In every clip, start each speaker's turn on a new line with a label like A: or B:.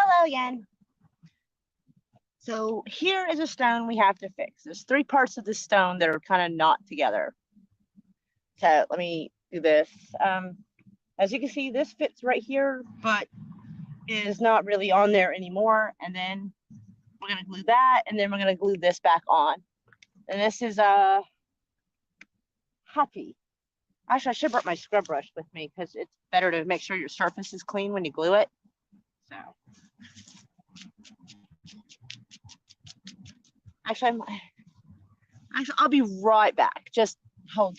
A: Hello again. So here is a stone we have to fix. There's three parts of the stone that are kind of not together. So let me do this. As you can see, this fits right here, but is not really on there anymore. And then we're going to glue that, and then we're going to glue this back on. And this is happy. Actually, I should have brought my scrub brush with me because it's better to make sure your surface is clean when you glue it. So actually, I'll be right back. Just hold.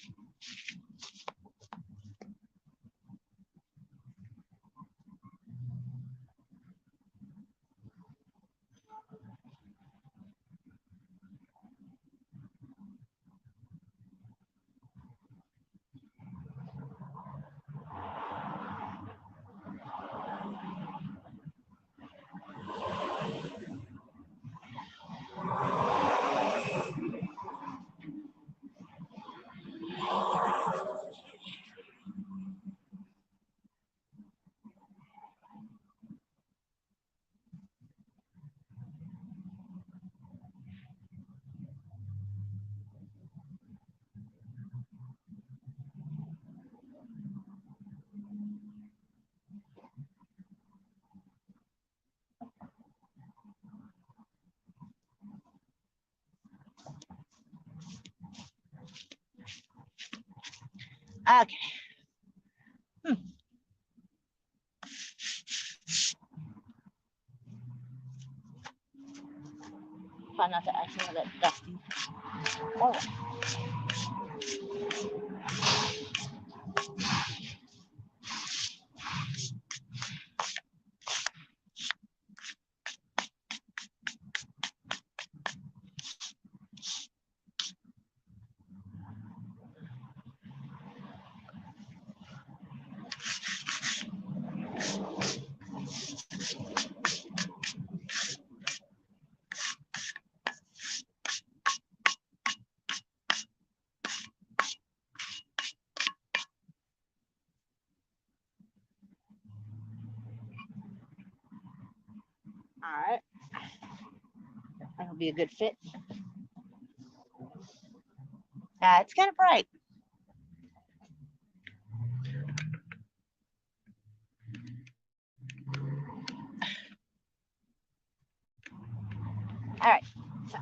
A: Okay. Try not to accidentally get dusty. Oh. All right. That'll be a good fit. It's kind of bright. All right. So.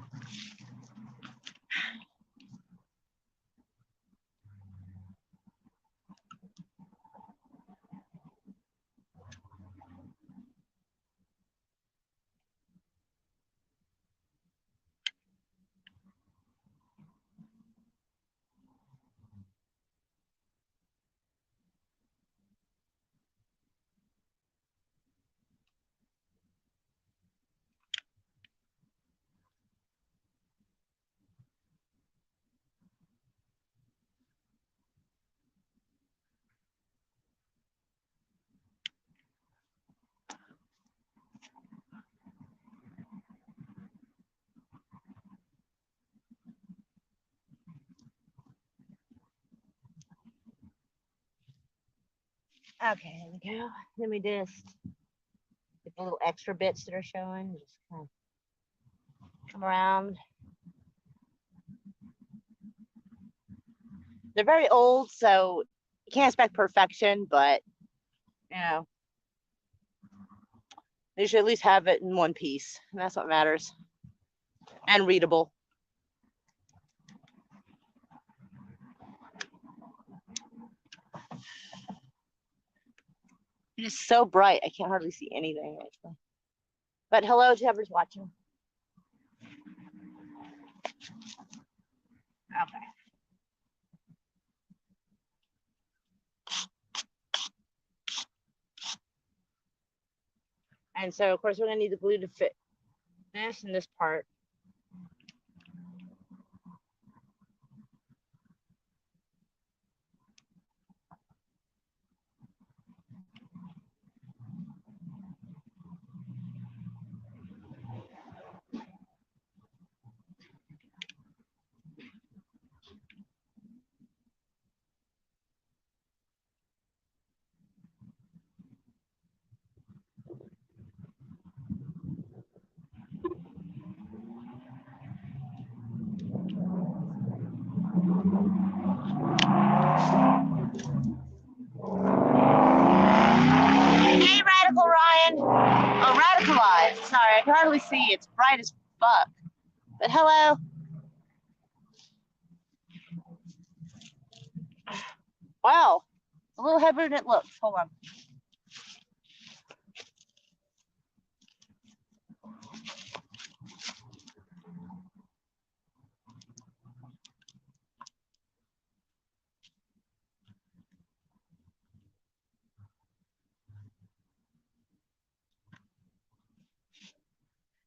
A: Okay, there we go. Then we just get the little extra bits that are showing. Just kind of come around. They're very old, so you can't expect perfection, but you know, they should at least have it in one piece, and that's what matters. And readable. It is so bright, I can't hardly see anything actually. But hello to whoever's watching. Okay. And so, of course, we're going to need the glue to fit this and this part. really see. It's bright as fuck. But hello. Wow. A little heavier than it looks. Hold on.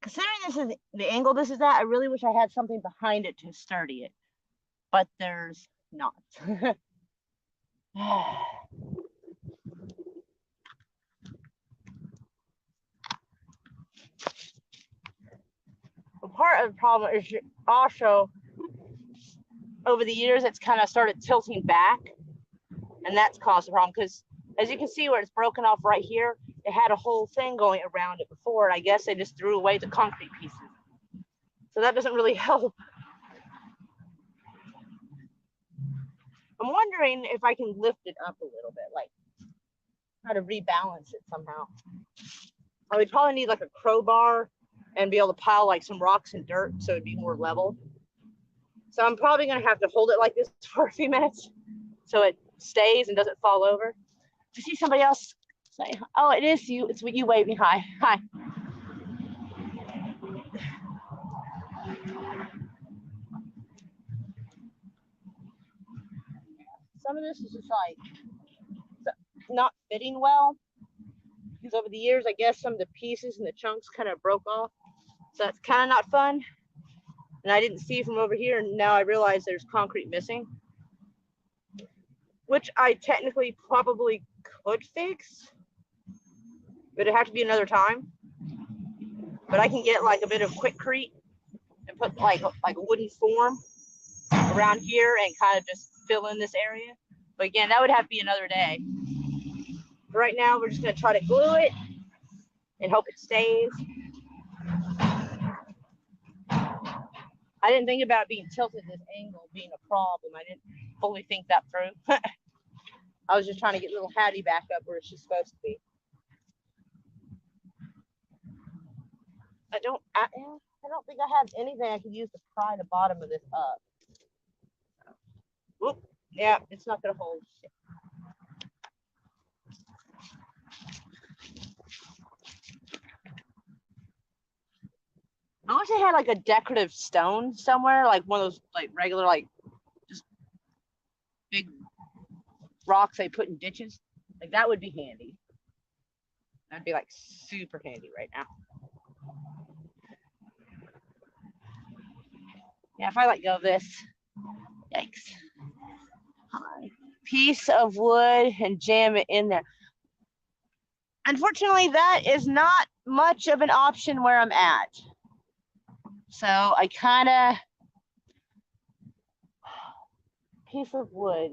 A: Considering this is the angle this is at, I really wish I had something behind it to sturdy it. But there's not. Part of the problem is also over the years it's kind of started tilting back, and that's caused the problem because as you can see where it's broken off right here, it had a whole thing going around it before, and I guess they just threw away the concrete pieces. So that doesn't really help. I'm wondering if I can lift it up a little bit, like try to rebalance it somehow. I would probably need like a crowbar and be able to pile like some rocks and dirt so it'd be more level. So I'm probably gonna have to hold it like this for a few minutes so it stays and doesn't fall over. Do you see somebody else say, oh, it is you, it's you waving hi. Hi. Some of this is just like not fitting well because over the years, I guess some of the pieces and the chunks kind of broke off. So that's kind of not fun. And I didn't see from over here, and now I realize there's concrete missing, which I technically probably could fix, but it'd have to be another time. But I can get like a bit of quickcrete and put like a wooden form around here and kind of just fill in this area. But again, that would have to be another day. But right now, we're just gonna try to glue it and hope it stays. I didn't think about being tilted this angle being a problem. I didn't fully think that through. I was just trying to get little Hattie back up where she's supposed to be. I don't think I have anything I could use to pry the bottom of this up. Whoop. Yeah, it's not gonna hold. Shit. I wish I had like a decorative stone somewhere, like one of those like regular, like just big rocks they put in ditches. Like that would be handy. That'd be like super handy right now. Yeah, if I let go of this, yikes. Piece of wood and jam it in there. Unfortunately, that is not much of an option where I'm at. So I kind of, piece of wood.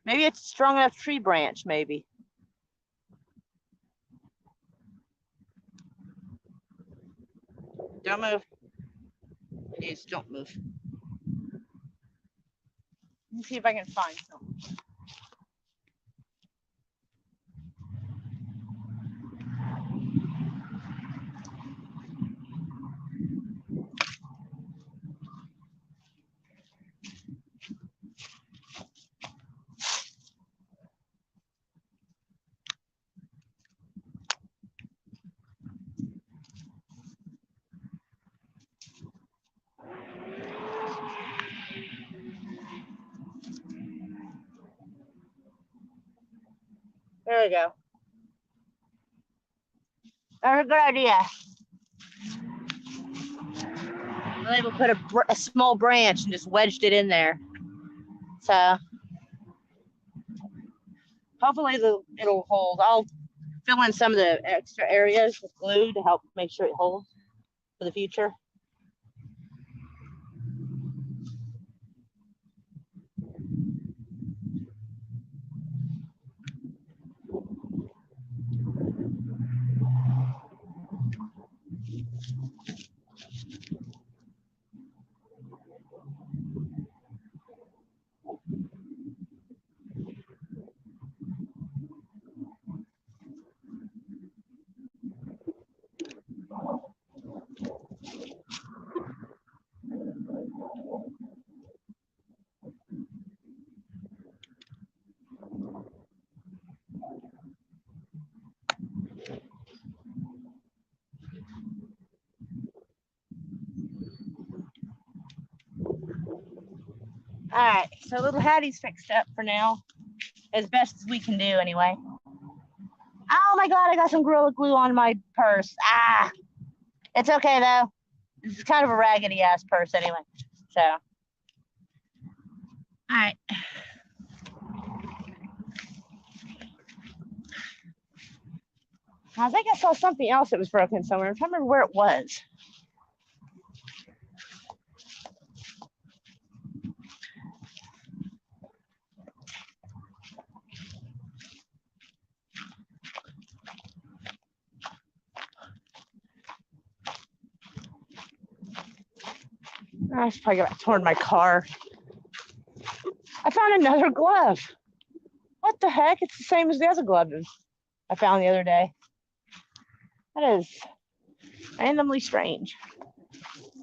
A: Maybe it's a strong enough tree branch, maybe. Don't move. Please don't move. Let me see if I can find some. There we go. That's a good idea. I'm able to put a small branch and just wedged it in there. So hopefully it'll hold. I'll fill in some of the extra areas with glue to help make sure it holds for the future. All right, so little Hattie's fixed up for now, as best as we can do anyway. Oh my God, I got some Gorilla Glue on my purse. Ah, it's okay though. This is kind of a raggedy ass purse anyway. So, all right. I think I saw something else that was broken somewhere. I'm trying to remember where it was. I should probably got torn my car. I found another glove. What the heck? It's the same as the other glove I found the other day. That is randomly strange.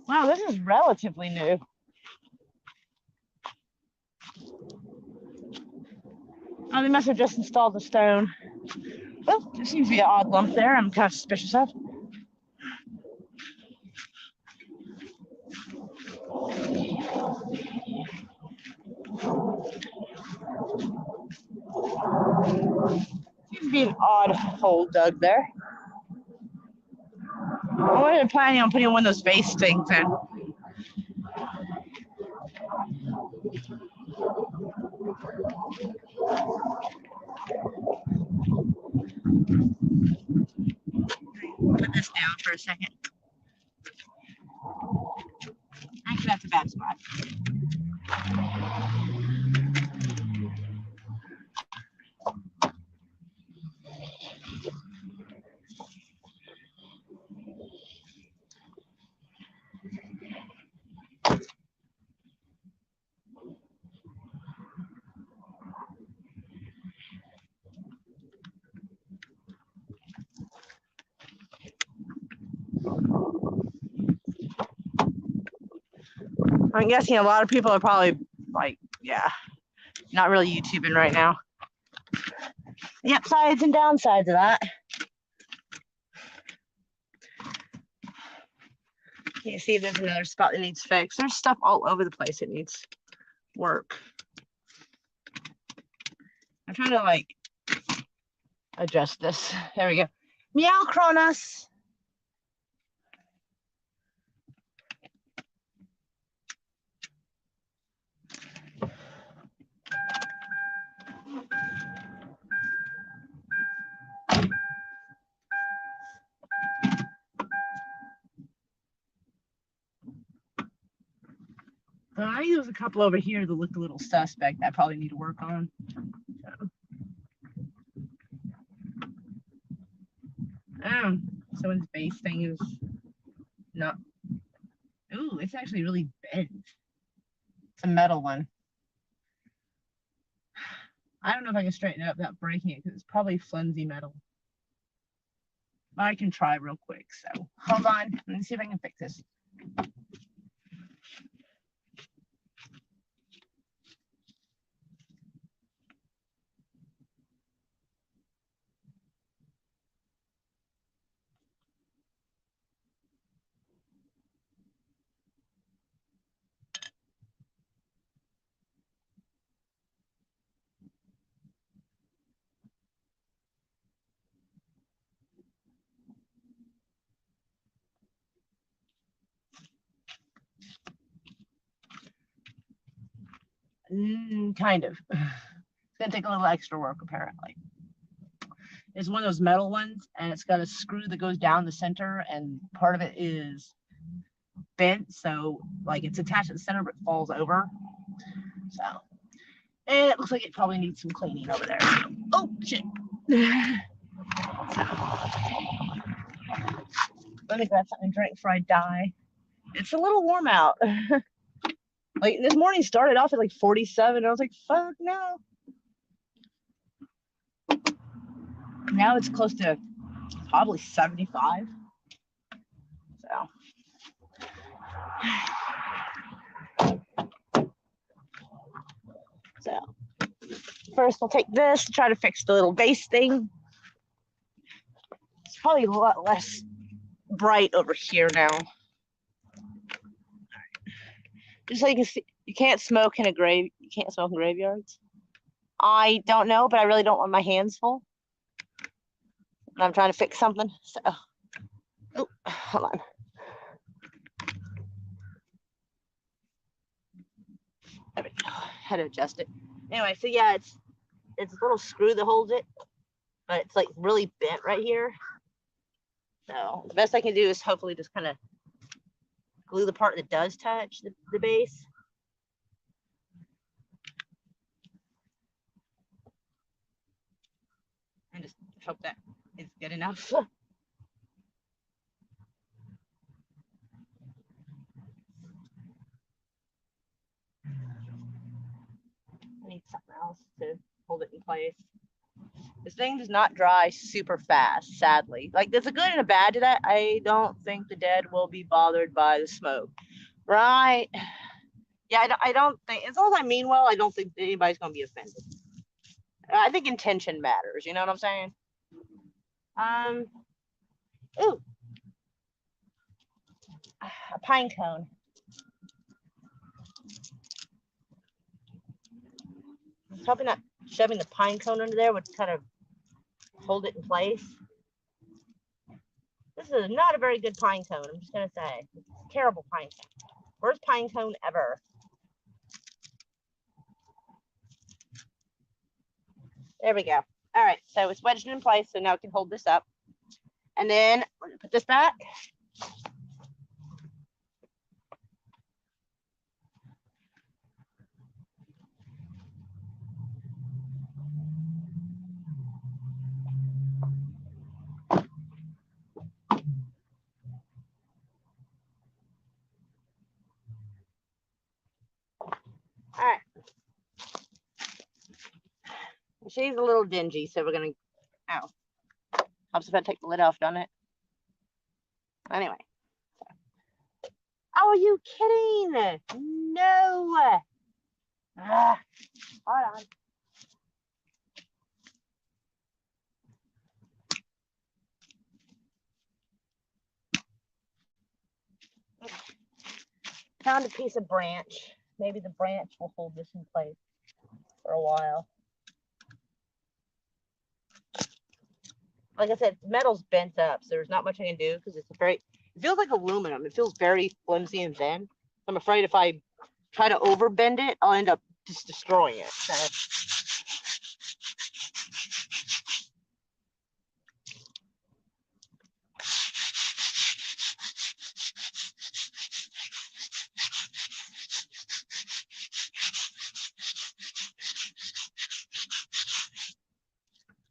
A: Wow, this is relatively new. Oh, they must have just installed the stone. Well, there seems to be an odd lump there I'm kind of suspicious of. Seems to be an odd hole dug there. I wasn't planning on putting one of those vase things in. Put this down for a second. Actually, that's a bad spot. I'm guessing a lot of people are probably like, yeah, not really YouTubing right now. The upsides and downsides of that. You see there's another spot that needs fixed. There's stuff all over the place that needs work. I'm trying to like adjust this. There we go. Meow, Cronus. I think there's a couple over here that look a little suspect that I probably need to work on. Someone's base thing is not. Ooh, it's actually really bent. It's a metal one. I don't know if I can straighten it up without breaking it because it's probably flimsy metal. But I can try real quick. So hold on. Let me see if I can fix this. Kind of. It's gonna take a little extra work apparently. It's one of those metal ones, and it's got a screw that goes down the center, and part of it is bent, so like it's attached at the center, but it falls over. So, and it looks like it probably needs some cleaning over there. Oh shit! Let me grab something to drink before I die. It's a little warm out. Like this morning started off at like 47. I was like, fuck no. Now it's close to probably 75. So first we'll take this to try to fix the little base thing. It's probably a lot less bright over here now. Just so you can can't smoke in a grave. You can't smoke in graveyards. I don't know, but I really don't want my hands full. And I'm trying to fix something. So, oh, hold on. There we go. Had to adjust it. Anyway, so yeah, it's a little screw that holds it, but it's like really bent right here. So the best I can do is hopefully just kind of glue the part that does touch the base. And just hope that is good enough. I need something else to hold it in place. This thing does not dry super fast, sadly. Like, there's a good and a bad to that. I don't think the dead will be bothered by the smoke. Right? Yeah, I don't think, as long as I mean well, I don't think anybody's going to be offended. I think intention matters. You know what I'm saying? Ooh. A pine cone. I'm hoping that shoving the pine cone under there would kind of hold it in place. This is not a very good pine cone, I'm just gonna say. It's a terrible pine cone. Worst pine cone ever. There we go. All right, so it's wedged in place, so now it can hold this up. And then we're gonna put this back. All right. She's a little dingy, so we're gonna, ow. Helps if I take the lid off, doesn't it? Anyway. Oh, are you kidding? No. Hold on. Found a piece of branch. Maybe the branch will hold this in place for a while. Like I said, metal's bent up, so there's not much I can do because it's it feels like aluminum. It feels very flimsy and thin. I'm afraid if I try to over bend it, I'll end up just destroying it. So.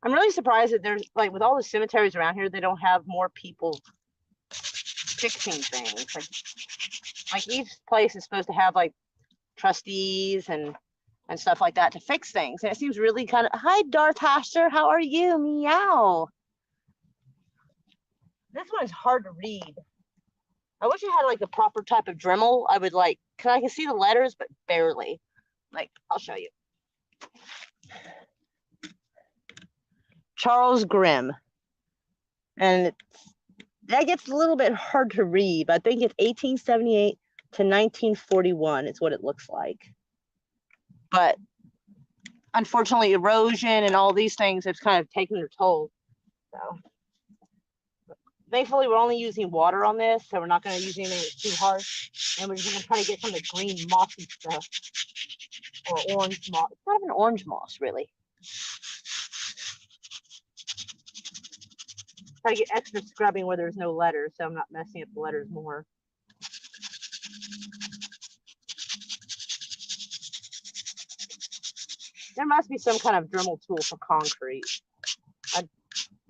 A: I'm really surprised that there's, like, with all the cemeteries around here, they don't have more people fixing things. Like each place is supposed to have like trustees and stuff like that to fix things. And it seems really kind of, hi, Darth Hasher, how are you? Meow. This one is hard to read. I wish I had like the proper type of Dremel. I would like, cause I can see the letters, but barely. Like, I'll show you. Charles Grimm. And that gets a little bit hard to read, but I think it's 1878 to 1941 is what it looks like. But unfortunately, erosion and all these things have kind of taken their toll. So thankfully, we're only using water on this, so we're not going to use anything that's too harsh. And we're just going to try to get some of the green mossy stuff, or orange moss. It's not even orange moss, really. Try to get extra scrubbing where there's no letters, so I'm not messing up the letters more. There must be some kind of Dremel tool for concrete.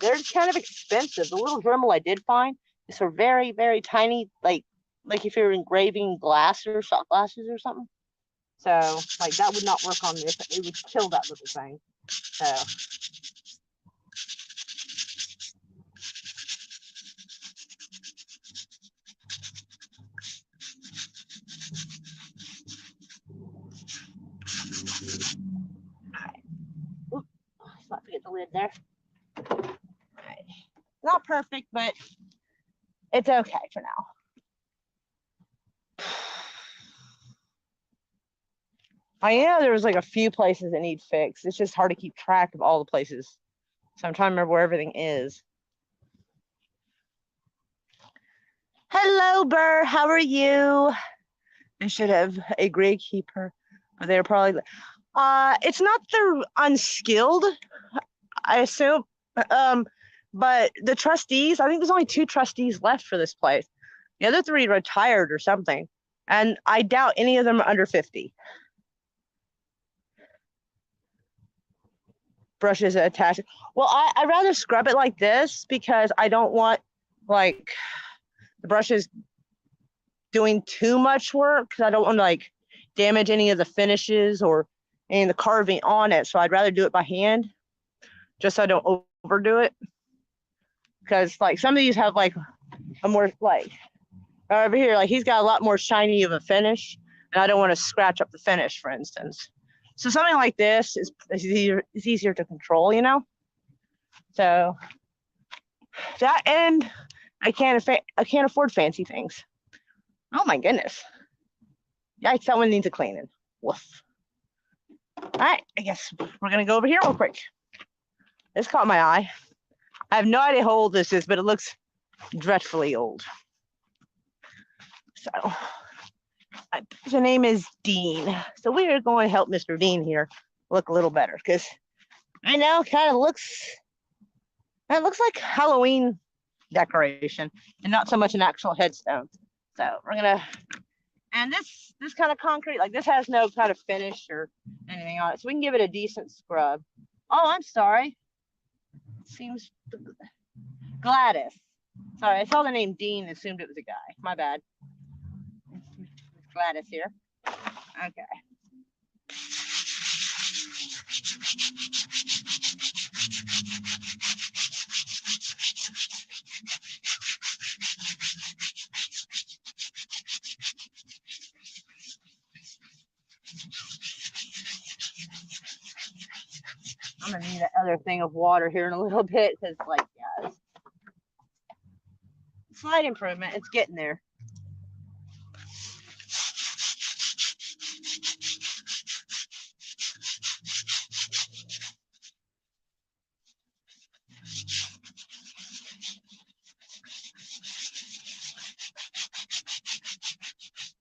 A: They're kind of expensive. The little Dremel I did find is for very, very tiny, like if you're engraving glass or shot glasses or something. So, like, that would not work on this. It would kill that little thing. So. All right. Let's not forget the lid there. All right. Not perfect, but it's okay for now. I know there was like a few places that need fixed. It's just hard to keep track of all the places. So I'm trying to remember where everything is. Hello, Burr. How are you? I should have a gravekeeper, but they're probably. It's not they're unskilled, I assume. Um, but the trustees, I think there's only 2 trustees left for this place. The other 3 retired or something, and I doubt any of them are under 50. Brushes attached. Well, I'd rather scrub it like this because I don't want like the brushes doing too much work because I don't want to like damage any of the finishes or any of the carving on it. So I'd rather do it by hand just so I don't overdo it. Because like some of these have like a more like over here, like he's got a lot more shiny of a finish, and I don't want to scratch up the finish, for instance. So something like this is easier to control, you know. So that, and I can't afford fancy things. Oh my goodness. Yikes, that one needs a cleaning. Woof. All right, I guess we're gonna go over here real quick. This caught my eye. I have no idea how old this is, but it looks dreadfully old. So the name is Dean. So we are going to help Mr. Dean here look a little better because I know it looks like Halloween decoration and not so much an actual headstone. So we're gonna, and this kind of concrete, like this has no kind of finish or anything on it, so we can give it a decent scrub. Oh, I'm sorry. Seems Gladys. Sorry, I saw the name Dean and assumed it was a guy. My bad. Gladys here. Okay. I'm gonna need that other thing of water here in a little bit because, like, yeah, slight improvement. It's getting there.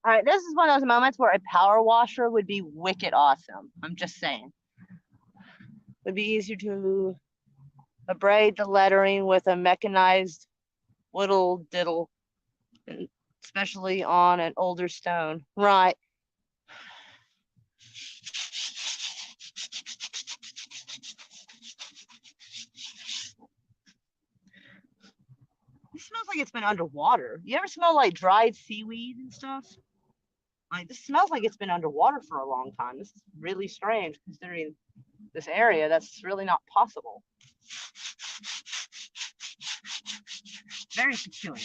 A: All right, this is one of those moments where a power washer would be wicked awesome. I'm just saying. It would be easier to abrade the lettering with a mechanized whittle diddle, especially on an older stone. Right. It smells like it's been underwater. You ever smell like dried seaweed and stuff? Like this smells like it's been underwater for a long time. This is really strange considering this area. That's really not possible. Very peculiar.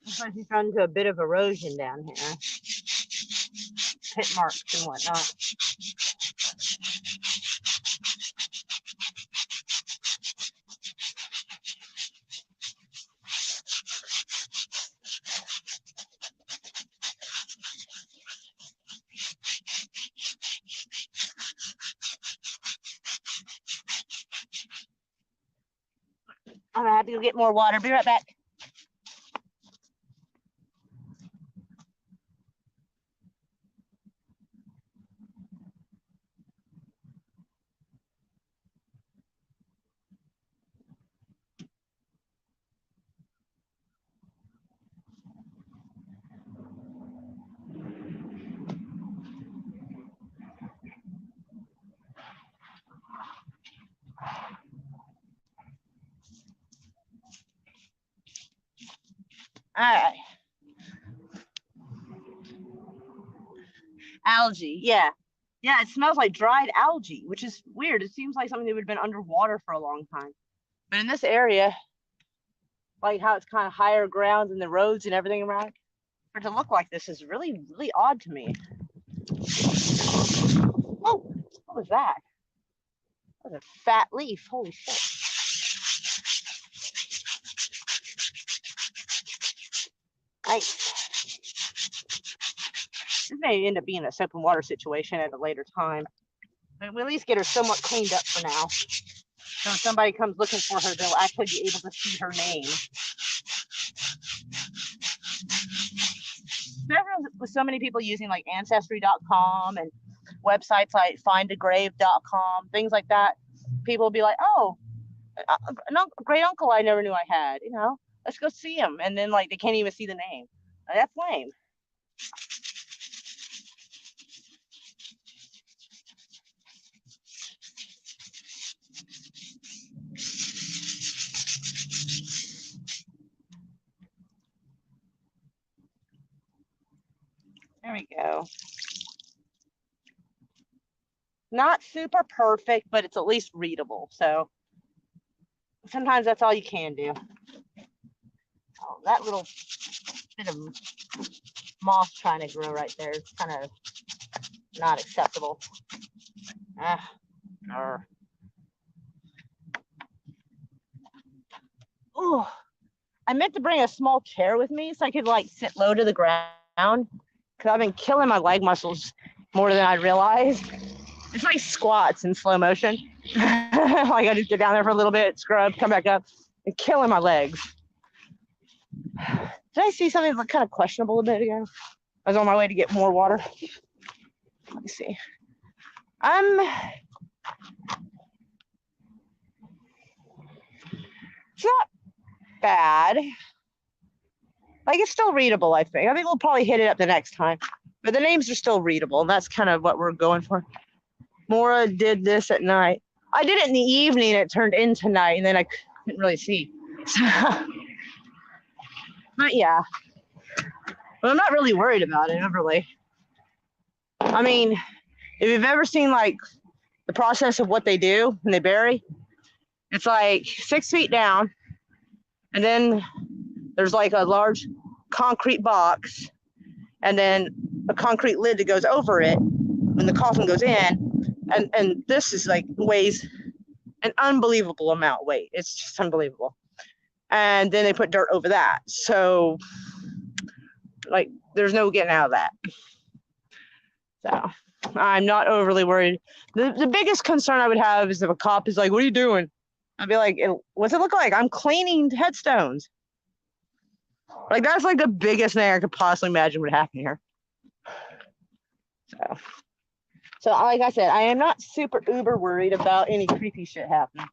A: Looks like he's run into a bit of erosion down here. Pit marks and whatnot. I'm gonna have to go get more water. Be right back. All right. Algae, yeah. Yeah, it smells like dried algae, which is weird. It seems like something that would have been underwater for a long time. But in this area, like how it's kind of higher ground and the roads and everything around, for it to look like this is really, really odd to me. Oh, what was that? That was a fat leaf. Holy shit. Nice. This may end up being a soap and water situation at a later time. But we'll at least get her somewhat cleaned up for now. So if somebody comes looking for her, they'll actually be able to see her name. With so many people using like ancestry.com and websites like findagrave.com, things like that, people will be like, oh, a great uncle I never knew I had, you know, let's go see him. And then like they can't even see the name. That's lame. There we go. Not super perfect, but it's at least readable. So sometimes that's all you can do. Oh, that little bit of moss trying to grow right there is kind of not acceptable. Oh, I meant to bring a small chair with me so I could like sit low to the ground because I've been killing my leg muscles more than I realized. It's like squats in slow motion. Like I just get down there for a little bit, scrub, come back up, and killing my legs. Did I see something that kind of questionable a bit ago? I was on my way to get more water. Let me see. It's not bad. Like it's still readable, I think. I think we'll probably hit it up the next time. But the names are still readable, and that's kind of what we're going for. Mora did this at night. I did it in the evening, it turned into night, and then I couldn't really see. But yeah. But I'm not really worried about it, really. I mean, if you've ever seen like the process of what they do when they bury, it's like 6 feet down, and then there's like a large concrete box, and then a concrete lid that goes over it when the coffin goes in. And this is like weighs an unbelievable amount of weight. It's just unbelievable. And then they put dirt over that. So like there's no getting out of that. So I'm not overly worried. The biggest concern I would have is if a cop is like, what are you doing? I'd be like, what's it look like? I'm cleaning headstones. Like that's like the biggest thing I could possibly imagine would happen here. So like I said, I am not super uber worried about any creepy shit happening.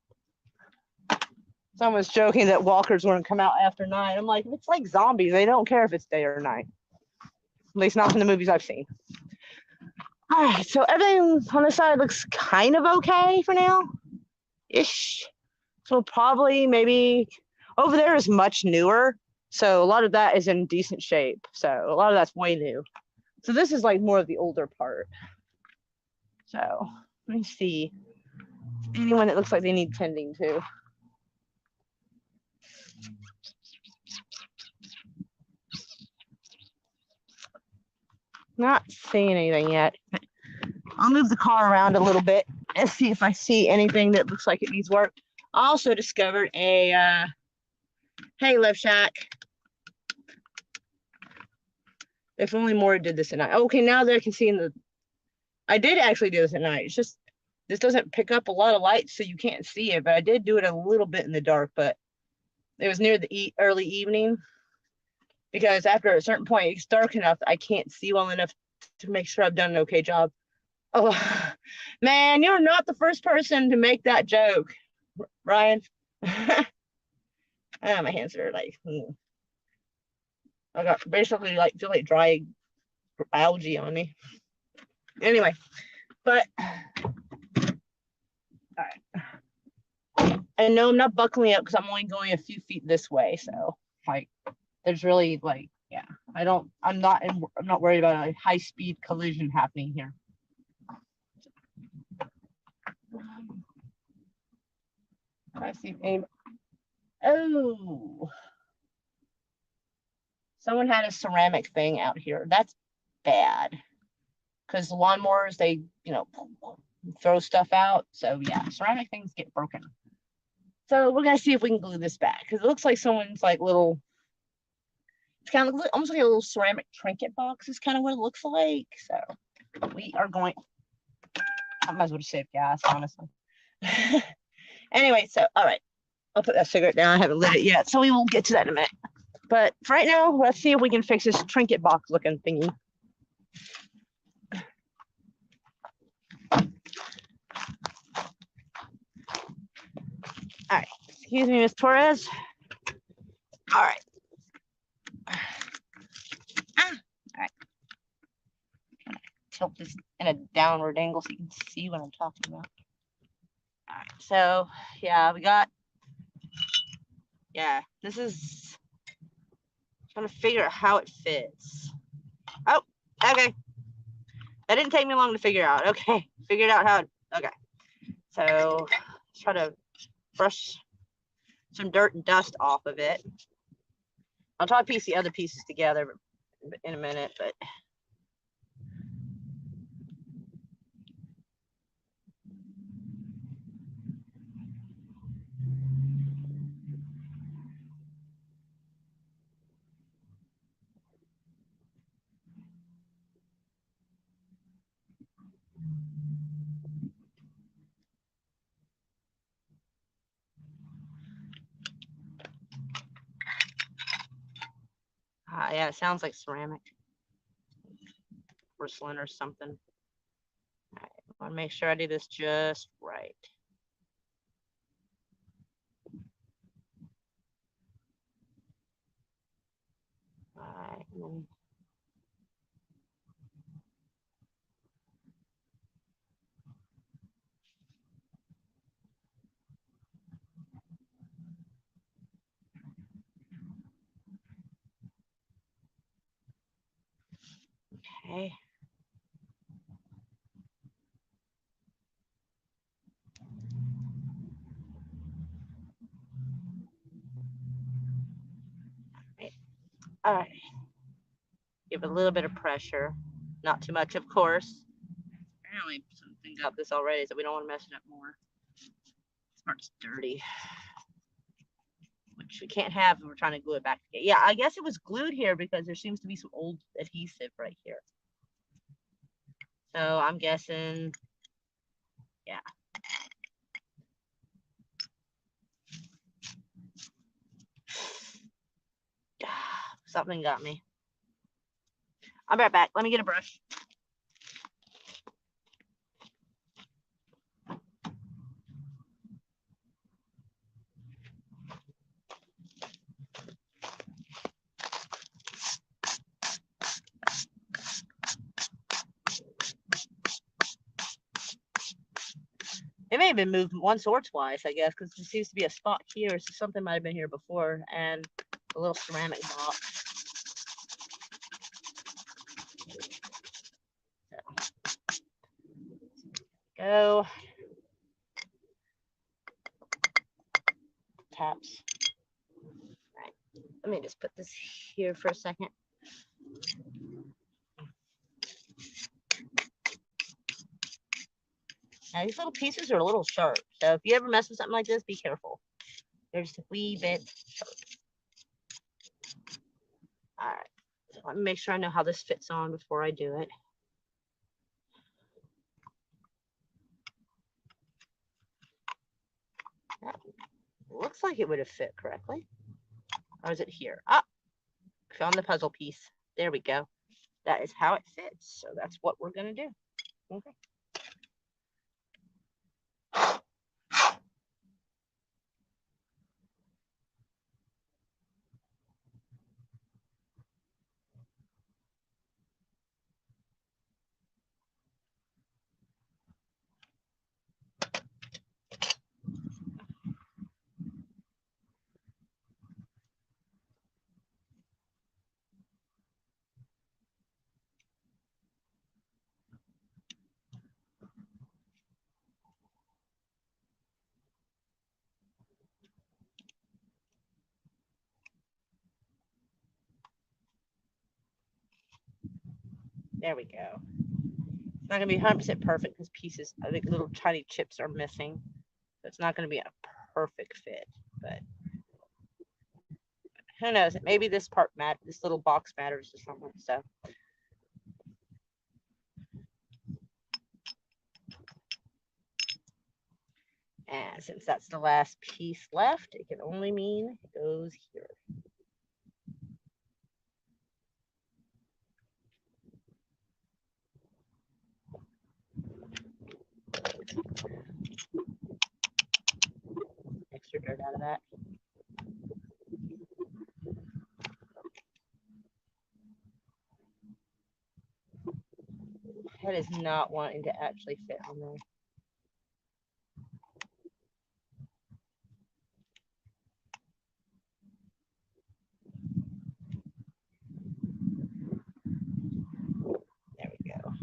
A: Someone's joking that walkers wouldn't come out after 9. I'm like, it's like zombies. They don't care if it's day or night. At least not in the movies I've seen. All right, so everything on this side looks kind of okay for now. Ish. So probably maybe over there is much newer. So a lot of that is in decent shape. So a lot of that's way new. So this is like more of the older part. So let me see. Anyone that looks like they need tending to. Not seeing anything yet. I'll move the car around a little bit and see if I see anything that looks like it needs work. I also discovered a hay lift shack. If only more did this at night. Okay, now that I can see I did actually do this at night. It's just this doesn't pick up a lot of light, so you can't see it. But I did do it a little bit in the dark, but it was near the early evening. Because after a certain point, it's dark enough I can't see well enough to make sure I've done an okay job. Oh, man, you're not the first person to make that joke, Ryan. My hands are like, I got basically like feel like dry algae on me. Anyway, but all right. And no, I'm not buckling up because I'm only going a few feet this way. So like there's really like, yeah, I'm not worried about a high speed collision happening here. I see if any. Oh, someone had a ceramic thing out here. That's bad because the lawnmowers, they, throw stuff out. So yeah, ceramic things get broken. So we're gonna see if we can glue this back because it looks like someone's like little. It's kind of almost like a little ceramic trinket box is kind of what it looks like. So we are going. I might as well just save gas, honestly. Anyway, so all right, I'll put that cigarette down. I haven't lit it yet, so we will get to that in a minute. But for right now, let's see if we can fix this trinket box looking thingy. All right, excuse me, Miss Torres. All right. All right. Tilt this in a downward angle so you can see what I'm talking about. All right, so yeah, this is trying to figure out how it fits. Oh, okay. That didn't take me long to figure out. Okay, figured out how. Okay, so let's try to brush some dirt and dust off of it. I'll try to piece the other pieces together in a minute, but. Yeah, it sounds like ceramic. Porcelain or something. All right, I want to make sure I do this just right. All right, and then okay. All right. Give it a little bit of pressure. Not too much, of course. Apparently something got this already, so we don't want to mess it up more. This part's dirty, which we can't have if we're trying to glue it back together. Yeah, I guess it was glued here because there seems to be some old adhesive right here. So I'm guessing, yeah. Something got me. I'll be right back. Let me get a brush. It may have been moved once or twice, I guess, because there seems to be a spot here. So something might have been here before, and a little ceramic box. So, go. Taps. All right. Let me just put this here for a second. Now these little pieces are a little sharp, so if you ever mess with something like this, be careful. They're just a wee bit sharp. All right, so let me make sure I know how this fits on before I do it. That looks like it would have fit correctly. Or is it here? Ah, found the puzzle piece. There we go. That is how it fits. So that's what we're gonna do. Okay. There we go. It's not gonna be 100% perfect because pieces, I think little tiny chips are missing. So it's not gonna be a perfect fit, but who knows? Maybe this part this little box matters to someone. So and since that's the last piece left, it can only mean it goes here. Extra dirt out of that. Head is not wanting to actually fit on there. There we go.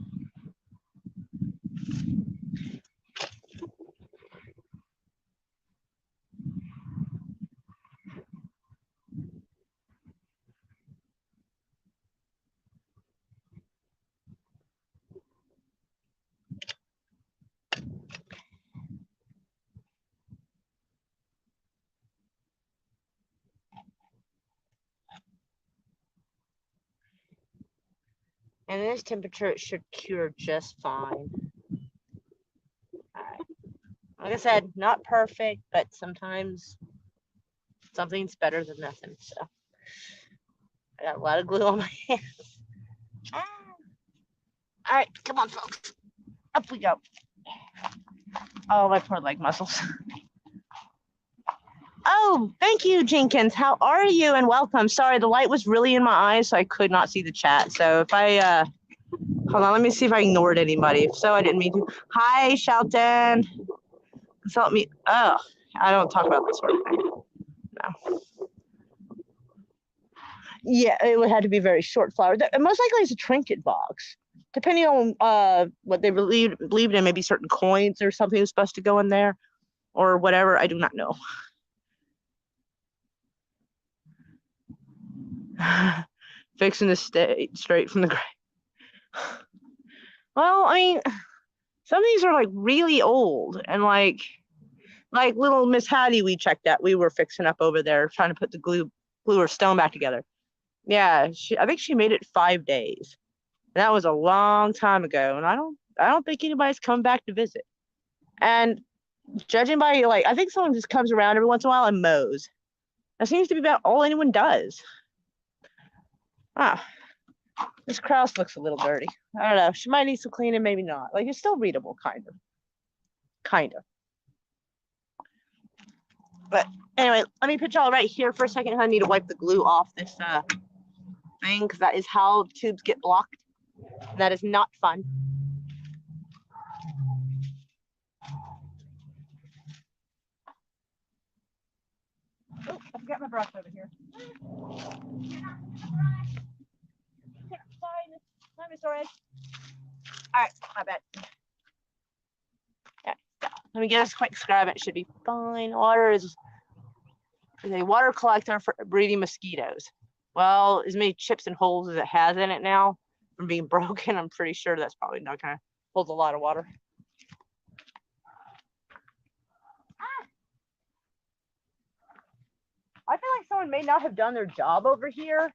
A: And this temperature, it should cure just fine. All right. Like I said, not perfect, but sometimes something's better than nothing. So I got a lot of glue on my hands. All right, come on, folks. Up we go. Oh, my poor leg muscles. Oh, thank you, Jenkins. How are you? And welcome. Sorry, the light was really in my eyes, so I could not see the chat. So if I hold on, let me see if I ignored anybody. If so, I didn't mean to. Hi, Shelton. Consult me. Oh, I don't talk about this sort of thing. No. Yeah, it would have to be very short flower. Most likely it's a trinket box. Depending on what they believed in, maybe certain coins or something was supposed to go in there or whatever. I do not know. Fixing the state straight from the grave. Well, I mean, some of these are like really old and like little Miss Hattie we checked out. We were fixing up over there trying to put the glue or stone back together. Yeah, I think she made it 5 days. And that was a long time ago. And I don't think anybody's come back to visit. And judging by I think someone just comes around every once in a while and mows. That seems to be about all anyone does. Ah, this cross looks a little dirty. I don't know. She might need some cleaning, maybe not. Like it's still readable, kind of. But anyway, let me put y'all right here for a second. I need to wipe the glue off this thing because that is how tubes get blocked. And that is not fun. Oh, I forgot my brush over here. Hi, Miss Torres. All right, my bad. Yeah, let me get this quick scrub. It should be fine. Water is a water collector for breeding mosquitoes. Well, as many chips and holes as it has in it now from being broken, I'm pretty sure that's probably not going to hold a lot of water. I feel like someone may not have done their job over here,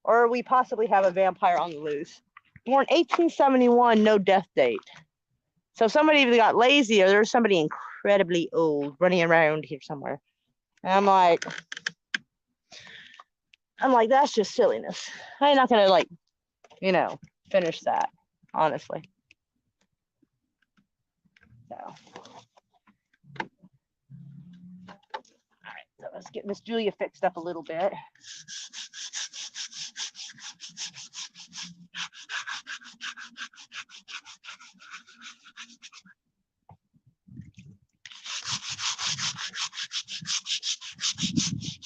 A: or we possibly have a vampire on the loose. Born 1871, no death date. So somebody either got lazy or there's somebody incredibly old running around here somewhere. And I'm like, that's just silliness. I'm not gonna finish that, honestly. So. All right, so let's get Miss Julia fixed up a little bit.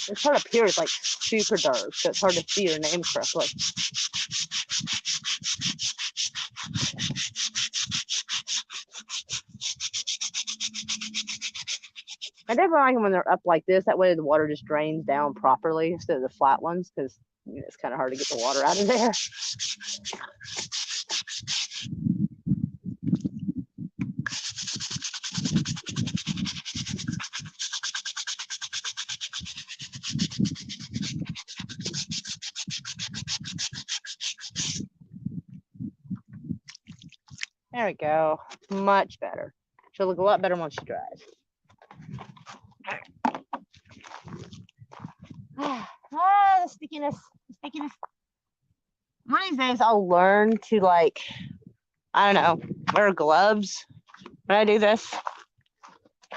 A: This part up here is like super dark, so it's hard to see your name correctly. I definitely like them when they're up like this. That way the water just drains down properly instead of the flat ones, because it's kind of hard to get the water out of there. There we go. Much better. She'll look a lot better once she dries. The stickiness. One of these days I'll learn to, like, I don't know, wear gloves when I do this.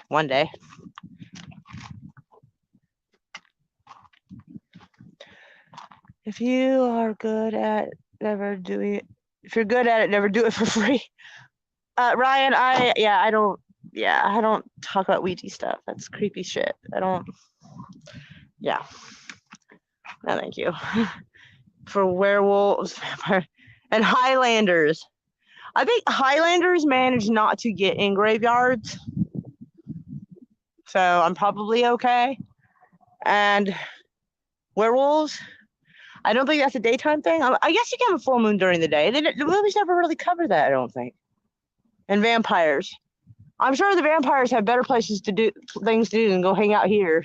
A: One day. If you are good at never doing it, if you're good at it, never do it for free. Ryan, I don't talk about Ouija stuff. That's creepy shit. No, thank you. For werewolves, vampire, and Highlanders. I think Highlanders manage not to get in graveyards, so I'm probably okay. And werewolves, I don't think that's a daytime thing. I guess you can have a full moon during the day. The movies never really cover that, I don't think. And vampires. I'm sure the vampires have better places to do things to do than go hang out here.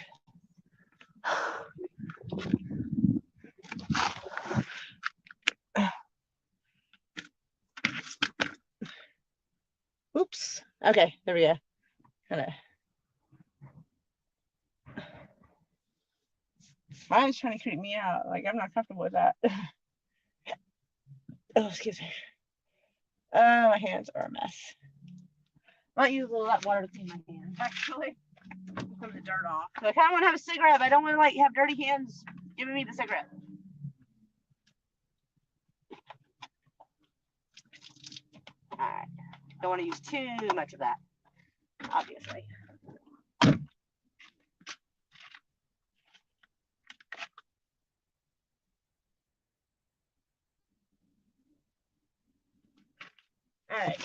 A: Oops. Okay, there we go. Mine's trying to creep me out. Like, I'm not comfortable with that. Oh, excuse me. My hands are a mess. I might use a little of that water to clean my hands, actually. From the dirt off. So I kind of want to have a cigarette, but I don't want to, like, have dirty hands giving me the cigarette. All right. Don't want to use too much of that, obviously. All right.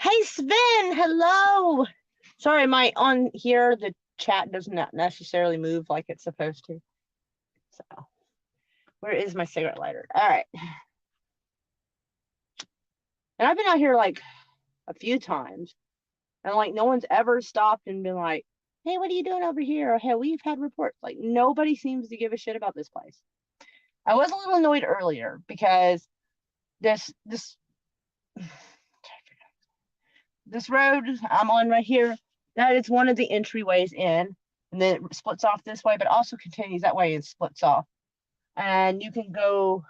A: Hey, Sven, hello. Sorry, on here, the chat does not necessarily move like it's supposed to. So, where is my cigarette lighter? All right. And I've been out here like a few times, and like no one's ever stopped and been like, hey, what are you doing over here? Or hey, we've had reports. Like, nobody seems to give a shit about this place. I was a little annoyed earlier because this road I'm on right here, that is one of the entryways in, and then it splits off this way, but also continues that way and splits off. And you can go,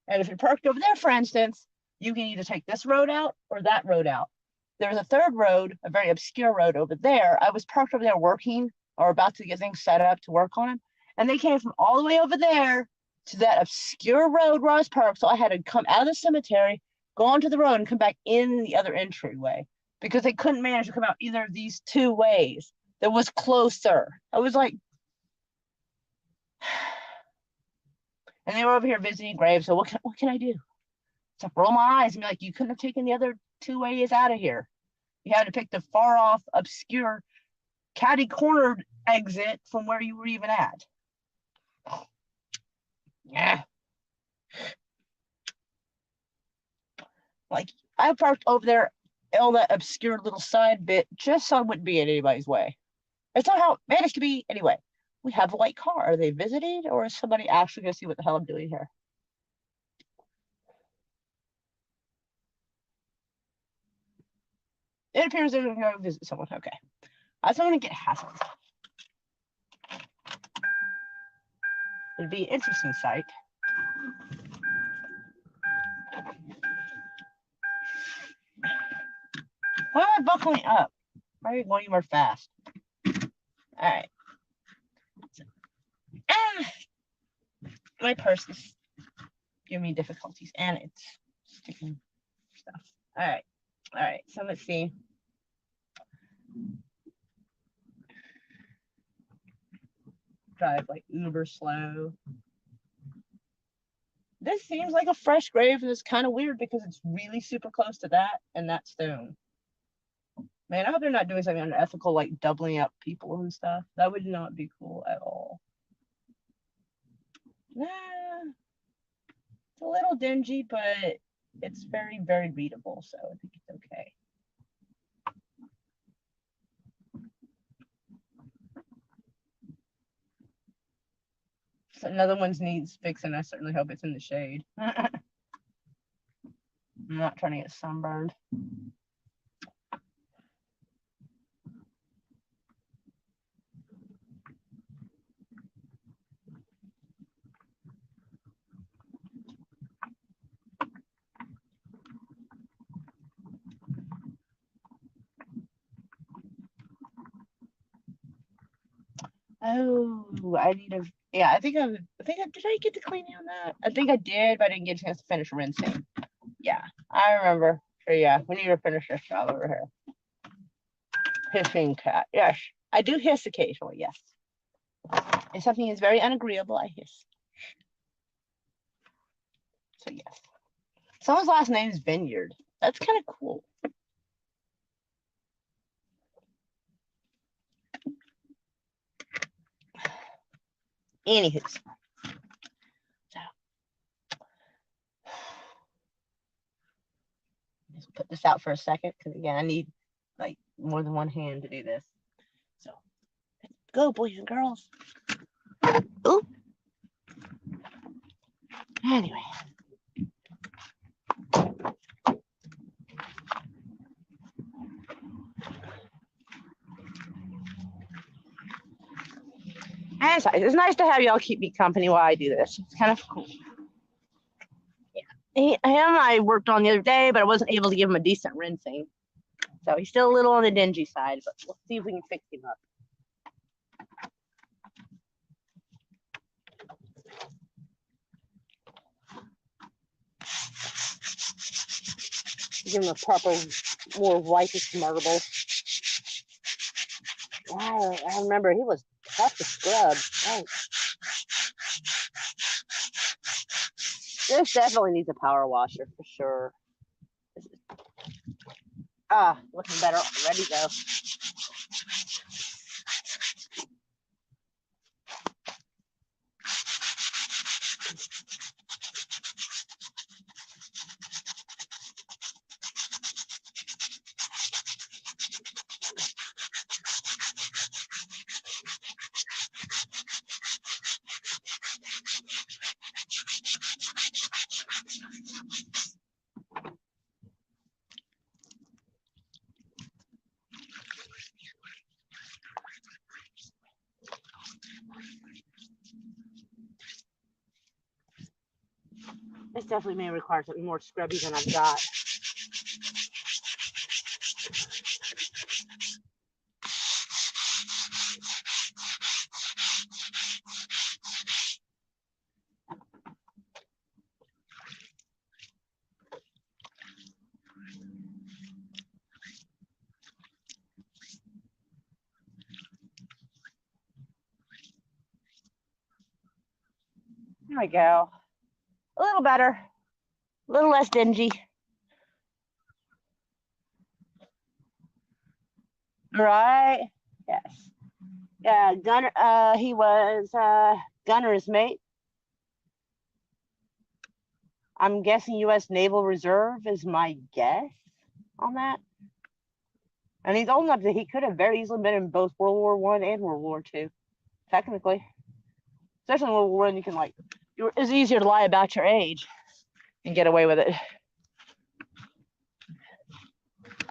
A: and if you're parked over there, for instance, you can either take this road out or that road out. There's a third road, a very obscure road over there. I was parked over there working or about to get things set up to work on them, and they came from all the way over there to that obscure road where I was parked. So I had to come out of the cemetery, go onto the road, and come back in the other entryway because they couldn't manage to come out either of these two ways that was closer. I was like, and they were over here visiting graves. So what can I do? So roll my eyes and be like, you couldn't have taken the other two ways out of here. You had to pick the far off, obscure, catty cornered exit from where you were even at. Yeah. Like, I parked over there on that obscure little side bit just so I wouldn't be in anybody's way. It's not how it managed to be. Anyway, we have a white car. Are they visiting, or is somebody actually going to see what the hell I'm doing here? It appears they're going to go visit someone. Okay. I just want to get hassled. It'd be an interesting sight. Why am I buckling up? Why are you going more fast? All right. My purse is giving me difficulties, and it's sticking stuff. All right. So let's see. Drive like uber slow. This seems like a fresh grave, and it's kind of weird because it's really super close to that and that stone. Man, I hope they're not doing something unethical, like doubling up people and stuff. That would not be cool at all. Nah, it's a little dingy, but it's very, very readable, so I think it's okay. So another one needs fixing. I certainly hope it's in the shade. I'm not trying to get sunburned. Oh, I need to. Yeah, I think I did. I get to cleaning on that? I think I did, but I didn't get a chance to finish rinsing. Yeah, I remember. So yeah, we need to finish this job over here. Hissing cat. Yes, I do hiss occasionally. Yes, if something is very unagreeable, I hiss. So yes, someone's last name is Vineyard. That's kind of cool. Anywho, so just put this out for a second because again, I need like more than one hand to do this. So let's go, boys and girls. Ooh. Anyway. And it's nice to have y'all keep me company while I do this. It's kind of cool. Yeah. Him I worked on the other day, but I wasn't able to give him a decent rinsing. So he's still a little on the dingy side, but we'll see if we can fix him up. Give him a proper, more whitish marble. Wow, I remember he was tough to scrub. Oh. This definitely needs a power washer for sure. Looking better. Ready to go. This definitely may require something more scrubby than I've got. There we go. A little better. A little less dingy. Right? Yes. Yeah, Gunner, he was Gunner's mate. I'm guessing U.S. Naval Reserve is my guess on that. And he's old enough that he could have very easily been in both World War One and World War Two, technically. Especially in World War One, you can it's easier to lie about your age and get away with it.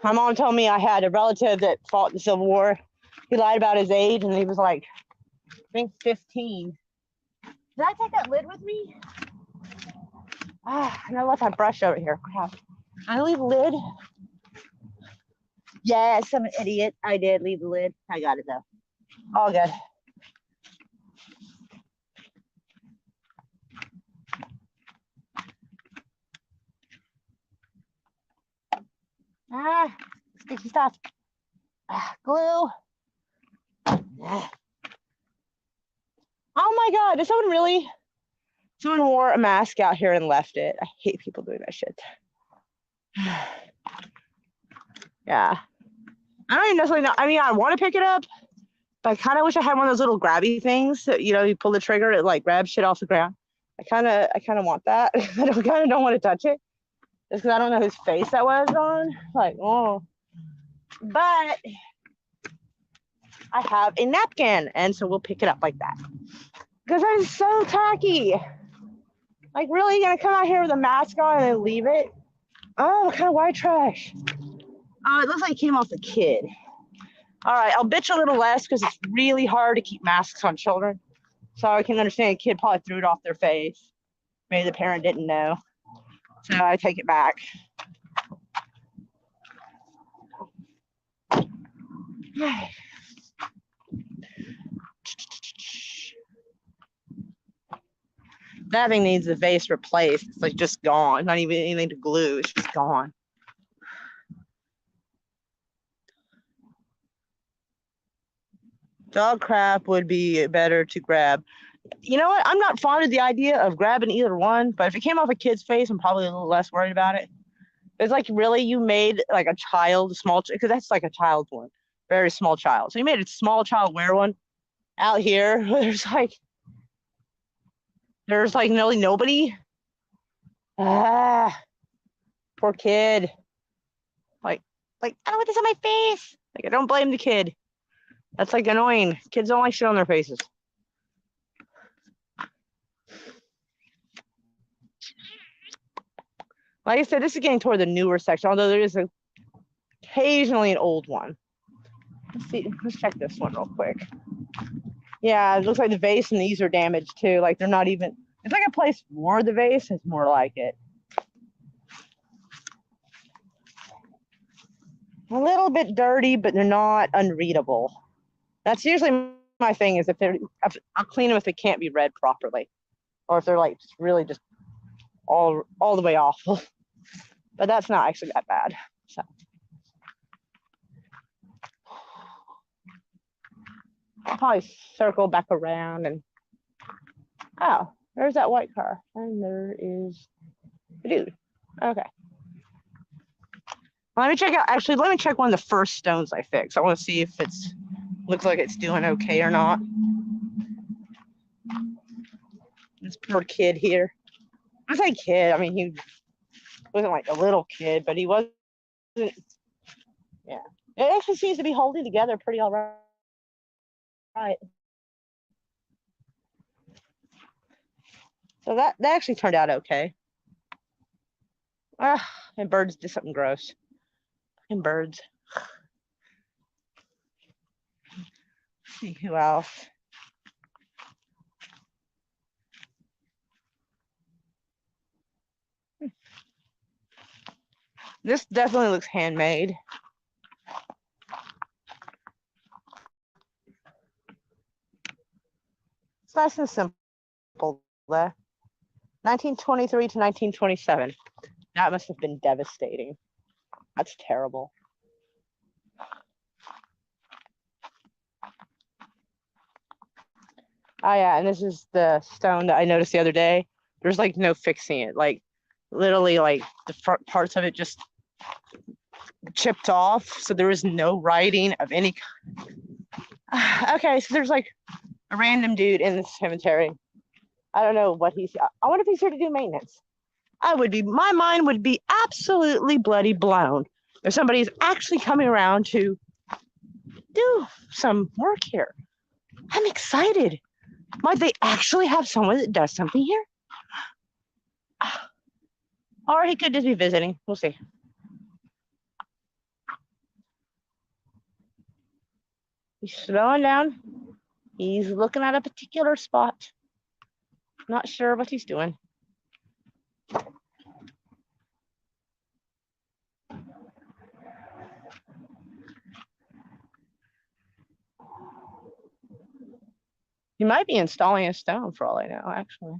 A: My mom told me I had a relative that fought in the Civil War. He lied about his age, and he was like, I think 15. Did I take that lid with me? And I left my brush over here. Crap. I leave the lid? Yes, I'm an idiot. I did leave the lid. I got it though. All good. Sticky stuff. Glue. Oh my God, did someone really Someone wore a mask out here and left it. I hate people doing that shit. Yeah. I don't even necessarily know. I mean, I want to pick it up, but I kind of wish I had one of those little grabby things that, you know, you pull the trigger, it like grabs shit off the ground. I kind of want that. I kind of don't want to touch it just because I don't know whose face that was on. Like, oh. But I have a napkin, and so we'll pick it up like that. Because I'm so tacky. Like, really gonna come out here with a mask on and then leave it? Oh, what kind of white trash? Oh, it looks like it came off a kid. All right, I'll bitch a little less because it's really hard to keep masks on children. So I can understand a kid probably threw it off their face. Maybe the parent didn't know. So I take it back. That thing needs the vase replaced. It's like just gone. Not even anything to glue. It's just gone. Dog crap would be better to grab. You know what? I'm not fond of the idea of grabbing either one, but if it came off a kid's face, I'm probably a little less worried about it. It's like, really, you made like a child, small, because that's like a child's one, very small child. So you made a small child wear one out here. There's like really nobody. Ah, poor kid. Like, I don't want this on my face. Like, I don't blame the kid. That's like annoying. Kids don't like shit on their faces. Like I said, this is getting toward the newer section, although there is occasionally an old one. Let's see. Let's check this one real quick. Yeah, it looks like the vase and these are damaged too. Like they're not even. It's like a place for the vase. It's more like it. A little bit dirty, but they're not unreadable. That's usually my thing. Is if they're, I'll clean them if it can't be read properly, or if they're like really just all the way awful. But that's not actually that bad. So. I'll probably circle back around and oh, there's that white car. And there is a dude. Okay. Let me check out, actually, let me check one of the first stones I fixed. I want to see if it's, looks like it's doing okay or not. This poor kid here. I say kid, I mean, he wasn't like a little kid, but he wasn't, yeah. It actually seems to be holding together pretty all right. So that actually turned out okay. Ah, and birds did something gross. And birds. Let's see who else. This definitely looks handmade. It's nice and simple there. 1923 to 1927. That must have been devastating. That's terrible. Oh yeah, and this is the stone that I noticed the other day. There's like no fixing it. Like literally like the front parts of it just chipped off. So there is no writing of any kind. Okay, so there's like a random dude in the cemetery. I don't know what he's, I wonder if he's here to do maintenance. My mind would be absolutely bloody blown if somebody's actually coming around to do some work here. I'm excited. Might they actually have someone that does something here? Or he could just be visiting. We'll see. He's slowing down. He's looking at a particular spot. Not sure what he's doing. He might be installing a stone for all I know, actually.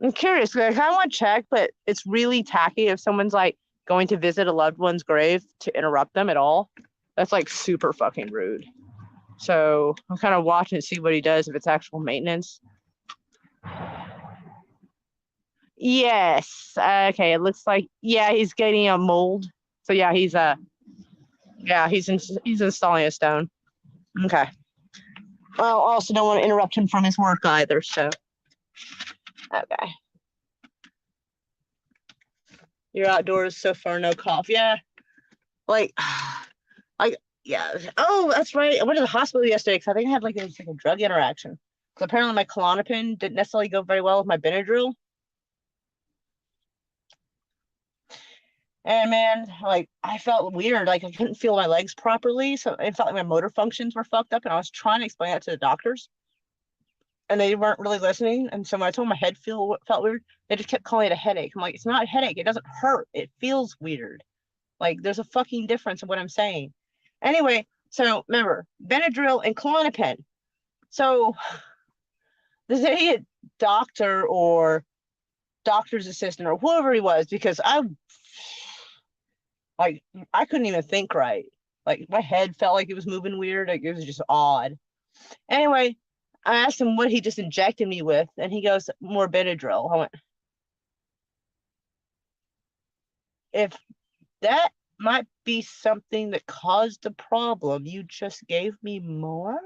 A: I'm curious because I kind of want to check, but it's really tacky if someone's like going to visit a loved one's grave to interrupt them at all. That's like super fucking rude. So I'm kind of watching to see what he does, if it's actual maintenance. Yes. Okay. It looks like, yeah, he's getting a mold. So yeah, he's installing a stone. Okay. Well, also don't want to interrupt him from his work either. So okay. You're outdoors so far, no cough. Yeah. Like, yeah. Oh, that's right. I went to the hospital yesterday because I think I had like a drug interaction. Because apparently my Klonopin didn't necessarily go very well with my Benadryl. And man, like I felt weird. Like I couldn't feel my legs properly. So it felt like my motor functions were fucked up. And I was trying to explain that to the doctors. And they weren't really listening. And so when I told them my head felt weird, they just kept calling it a headache. I'm like, it's not a headache. It doesn't hurt. It feels weird. Like there's a fucking difference in what I'm saying. Anyway, so remember, Benadryl and Klonopin. So this idiot doctor or doctor's assistant or whoever he was, because I couldn't even think right. Like my head felt like it was moving weird. Like it was just odd. Anyway, I asked him what he just injected me with, and he goes, more Benadryl. I went, if that might be something that caused the problem, you just gave me more?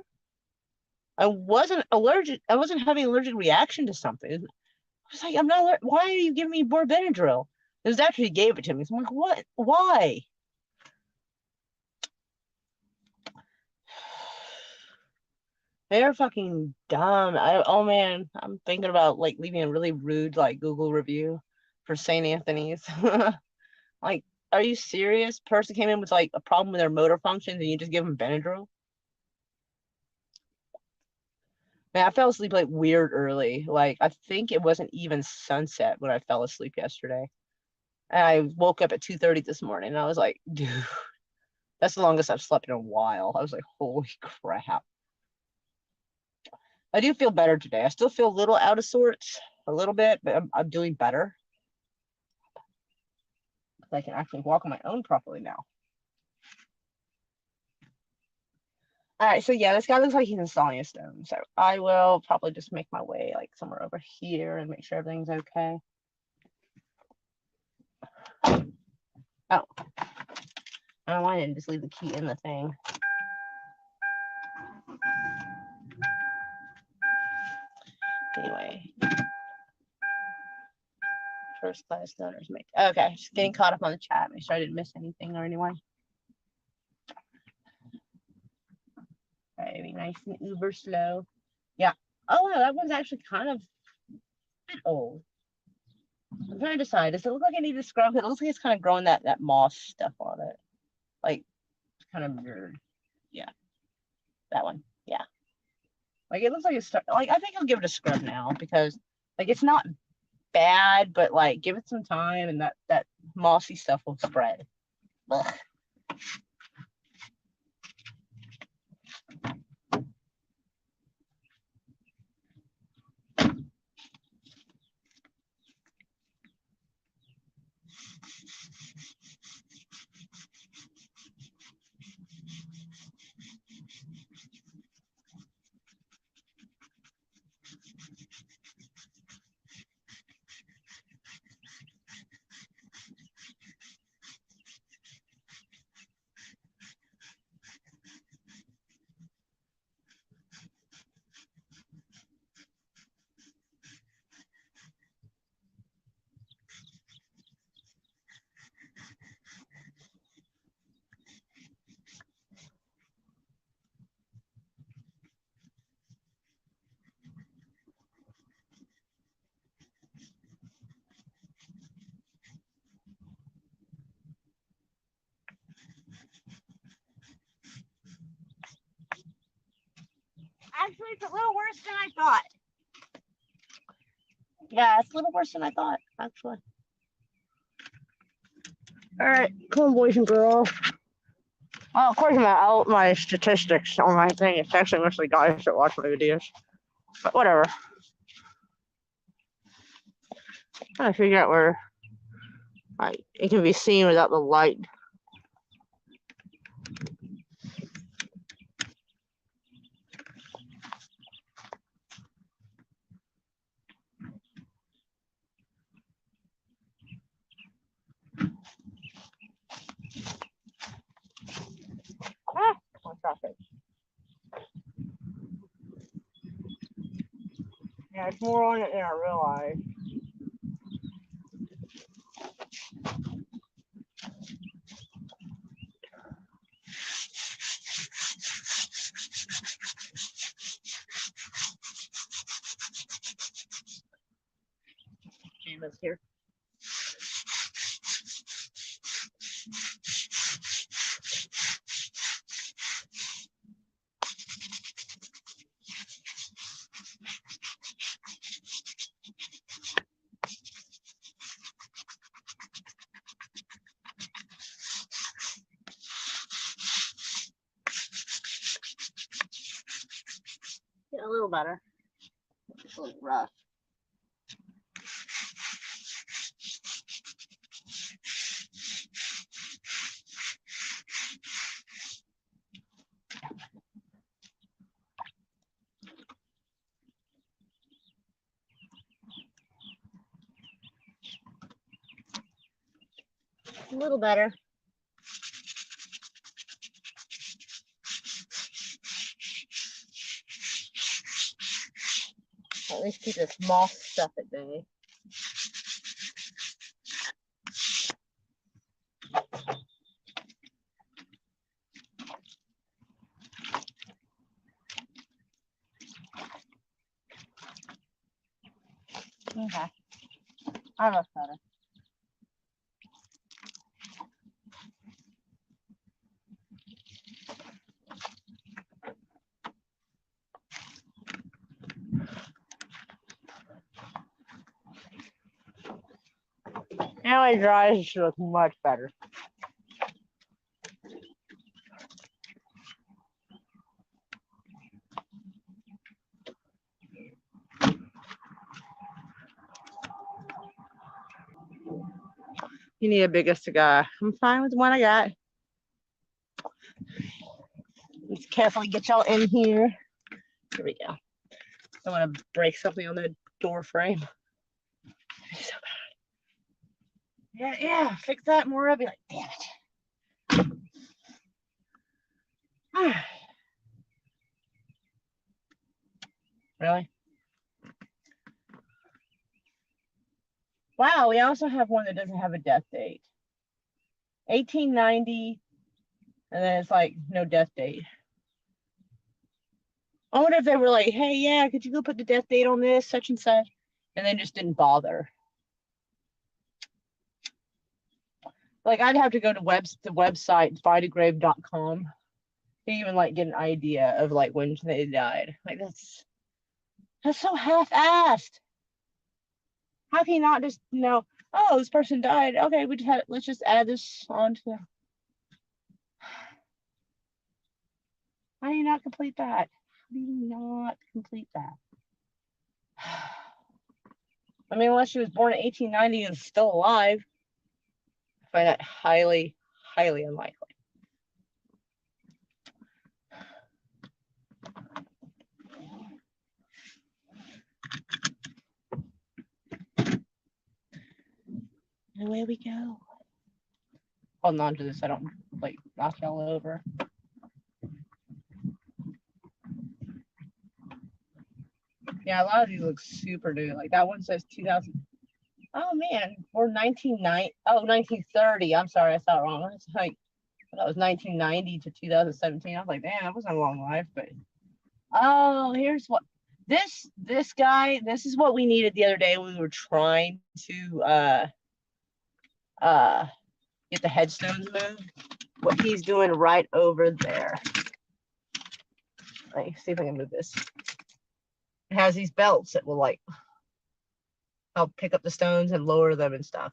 A: I wasn't allergic. I wasn't having an allergic reaction to something. I was like, I'm not. Why are you giving me more Benadryl? It was after he gave it to me. So I'm like, what? Why? They're fucking dumb. Oh man, I'm thinking about like leaving a really rude like Google review for St. Anthony's. Like, are you serious? Person came in with like a problem with their motor functions and you just give them Benadryl? Man, I fell asleep like weird early. Like, I think it wasn't even sunset when I fell asleep yesterday. And I woke up at 2:30 this morning and I was like, dude, that's the longest I've slept in a while. I was like, holy crap. I do feel better today. I still feel a little out of sorts, a little bit, but I'm doing better. I can actually walk on my own properly now. All right, so yeah, this guy looks like he's installing a stone. So I will probably just make my way like somewhere over here and make sure everything's okay. Oh, I don't know why I didn't just leave the key in the thing. Anyway, first class donors make. Okay, just getting caught up on the chat. Make sure I didn't miss anything or anyone. Okay, be nice and uber slow. Yeah. Oh wow, that one's actually kind of a bit old. I'm trying to decide. Does it look like I need to scrub it? It looks like it's kind of growing that moss stuff on it. Like it's kind of weird. Yeah. That one. Yeah. Like it looks like it's like I think I'll give it a scrub now because like it's not bad, but like give it some time and that mossy stuff will spread. Ugh. Actually, it's a little worse than I thought. Yeah, it's a little worse than I thought, actually. All right, come on, boys and girls. Well, according to my statistics on my thing, it's actually mostly guys that watch my videos. But whatever. I'm trying to figure out where it can be seen without the light. graphic. Yeah, it's more on it than I realized. Canvas here. Yeah, a little better. It's a little rough. A little better. At least keep this moss stuff at bay. Okay. I love better. Now it dries, it should look much better. You need a bigger cigar. I'm fine with the one I got. Let's carefully get y'all in here. Here we go. I want to break something on the door frame. It's so bad. Yeah, fix that more. I'll be like, damn it. Really? Wow, we also have one that doesn't have a death date. 1890, and then it's like no death date. I wonder if they were like, hey, yeah, could you go put the death date on this, such and such, and then just didn't bother. Like, I'd have to go to the website, findagrave.com, to even like get an idea of like when they died. Like, that's so half-assed. How can you not just, oh, this person died. Okay, let's just add this on to. How do you not complete that? How do you not complete that? I mean, unless she was born in 1890 and still alive, I find that highly, highly unlikely. And away we go. Holding on to this, I don't like knock y'all over. Yeah, a lot of these look super new. Like that one says 2000. Oh man, we're 1930. I'm sorry, I saw it wrong. It's like that was 1990 to 2017. I was like, damn, that wasn't a long life. But oh, here's what this guy. This is what we needed the other day. We were trying to get the headstones moved. What he's doing right over there. Let me see if I can move this. It has these belts that will like help pick up the stones and lower them and stuff.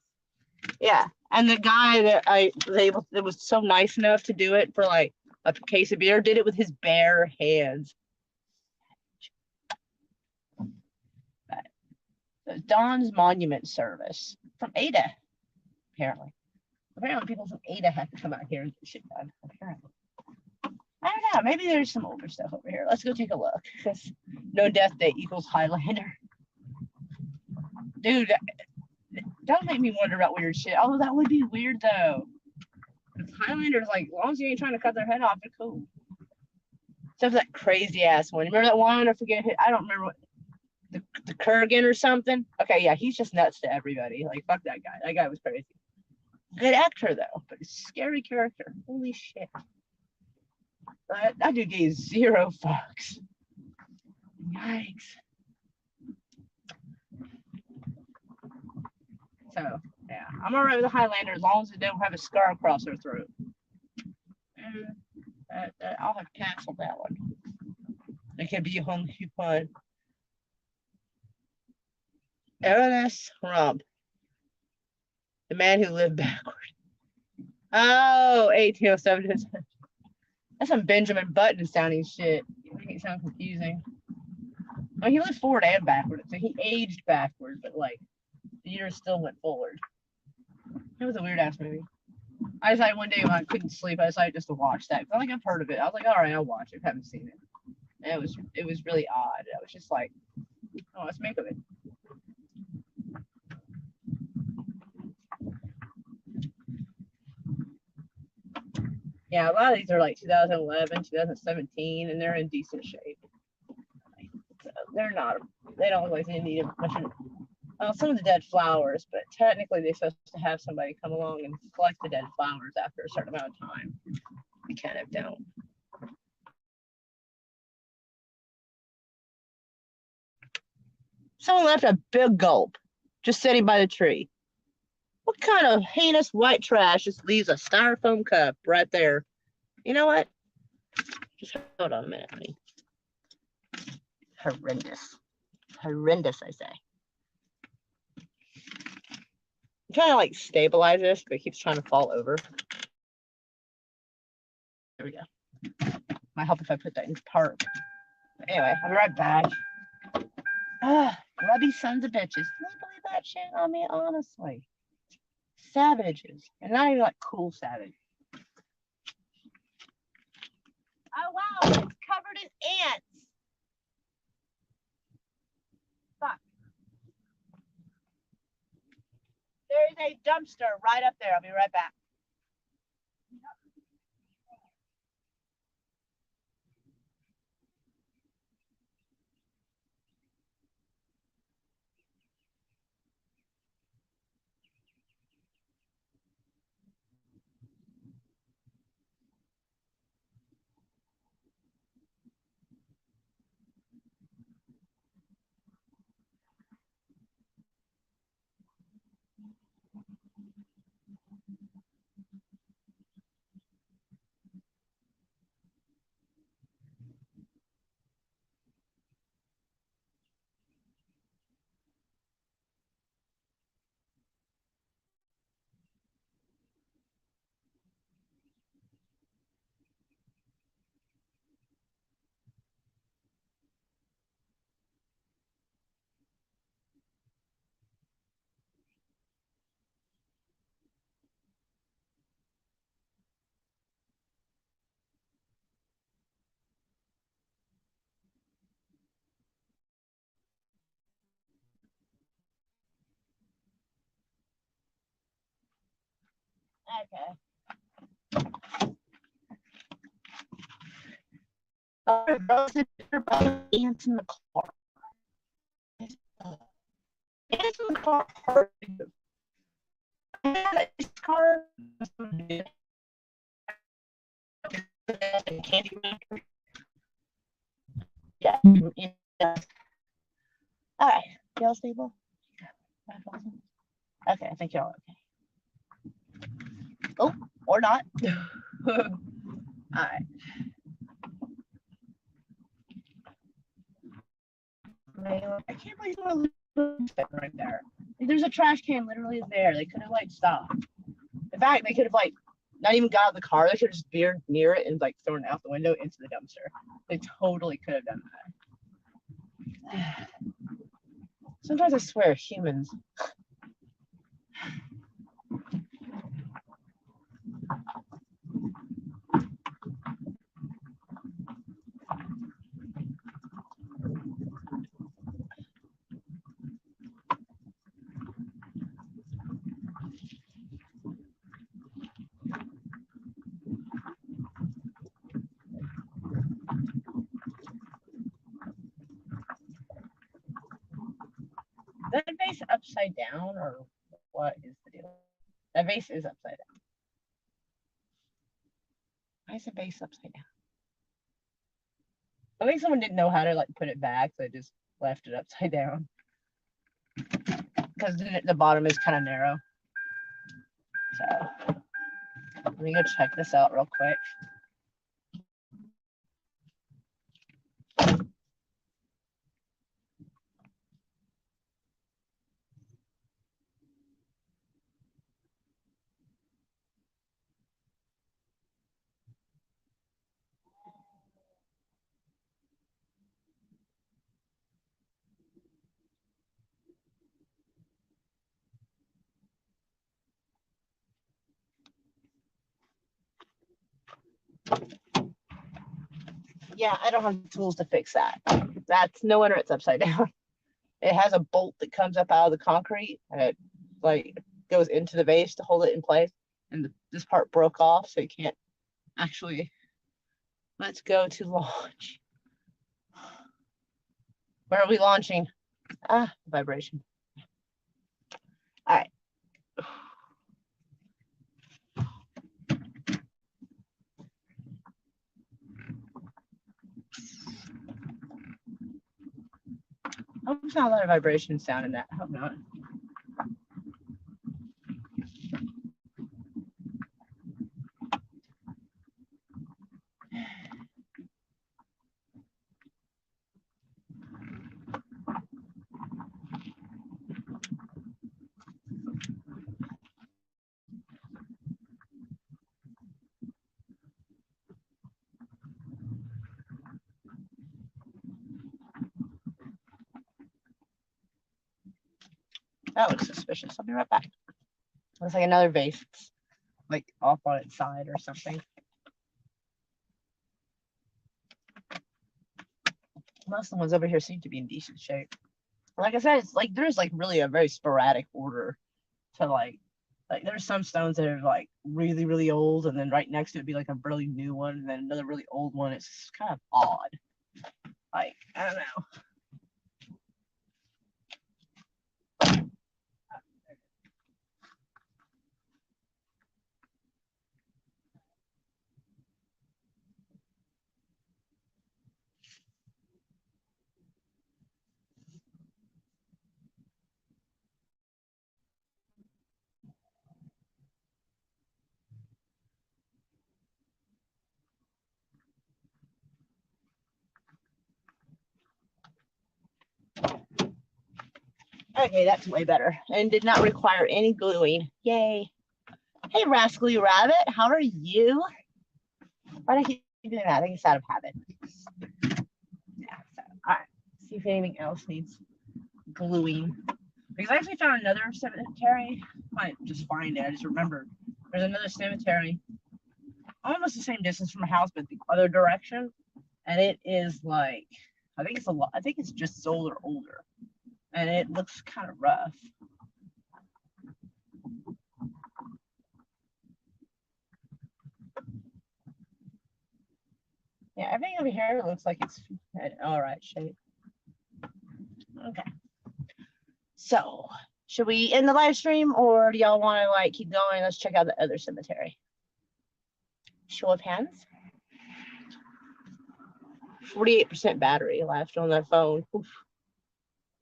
A: Yeah, and the guy that was so nice enough to do it for like a case of beer did it with his bare hands. Don's Monument Service from Ada, apparently. Apparently, people from Ada have to come out here and get shit done. Apparently, I don't know. Maybe there's some older stuff over here. Let's go take a look. Because no death date equals Highlander. Dude, don't make me wonder about weird shit. Although that would be weird though. Highlanders, like, as long as you ain't trying to cut their head off, they're cool. Except for that crazy ass one. Remember that one? I forget. I don't remember what the Kurgan or something. Okay, yeah, he's just nuts to everybody. Like fuck that guy. That guy was crazy. Good actor though, but a scary character. Holy shit. That dude gave 0 fucks. Yikes. So yeah, I'm alright with the Highlander as long as they don't have a scar across their throat. I'll have canceled that one. It can be home coupon. Ernest Rump, the man who lived backward. Oh, 1807. That's some Benjamin Button sounding shit. You make it sound confusing. I mean, he lived forward and backward, so he aged backward, but like the years still went forward. It was a weird ass movie. I decided one day when I couldn't sleep, I decided just to watch that. I think I've heard of it. I was like, all right, I'll watch it. I haven't seen it. And it was really odd. I was just like, oh, let's make of it. Yeah, a lot of these are like 2011, 2017, and they're in decent shape. So they're not. They don't look like they need much of. Well, some of the dead flowers, but technically they're supposed to have somebody come along and collect the dead flowers after a certain amount of time. They kind of don't. Someone left a big gulp just sitting by the tree. What kind of heinous white trash just leaves a styrofoam cup right there? You know what? Just hold on a minute, honey. Horrendous. Horrendous, I say. I'm trying to like stabilize this, but it keeps trying to fall over. There we go. Might help if I put that in park. But anyway, I'll be right back. Grubby sons of bitches. Can you believe that shit on me? Honestly. Savages. And not even like cool savage. Oh wow, it's covered in ants. Fuck. There is a dumpster right up there. I'll be right back. Okay. Ants in the car. Ants in the car. This car. Candy. Yeah. All right. Y'all stable? Okay, I think y'all okay. Oh, or not. All right. I can't believe someone right there. There's a trash can literally there. They could have like stopped. In fact, they could have like not even got out of the car. They could have just veered near it and like thrown it out the window into the dumpster. They totally could have done that. Sometimes I swear humans. upside down, or what is the deal? That vase is upside down. Why is the vase upside down? I think someone didn't know how to like put it back, so they just left it upside down. Because the bottom is kind of narrow. So let me go check this out real quick. Yeah, I don't have the tools to fix that. That's no wonder it's upside down. It has a bolt that comes up out of the concrete and it like goes into the vase to hold it in place. And this part broke off, so you can't actually. Let's go to launch. Where are we launching? Ah, vibration. All right. I hope there's not a lot of vibration sound in that. I hope not. That looks suspicious. I'll be right back. Looks like another vase, like off on its side or something. Most of the ones over here seem to be in decent shape. Like I said, it's like there's like really a very sporadic order to like there's some stones that are like really, really old, and then right next to it be like a really new one, and then another really old one. It's kind of odd. Like, I don't know. Okay, that's way better and did not require any gluing. Yay. Hey, Rascally Rabbit, how are you? Why do I keep doing that? I think it's out of habit. Yeah, so, all right. See if anything else needs gluing. Because I actually found another cemetery. I might just find it. I just remembered. There's another cemetery almost the same distance from my house, but the other direction. And it is like, I think it's a lot. I think it's just sold or older. And it looks kind of rough. Yeah, everything over here looks like it's in all right shape. Okay. So, should we end the live stream, or do y'all want to like keep going? Let's check out the other cemetery. Show of hands. 48% battery left on that phone. Oof.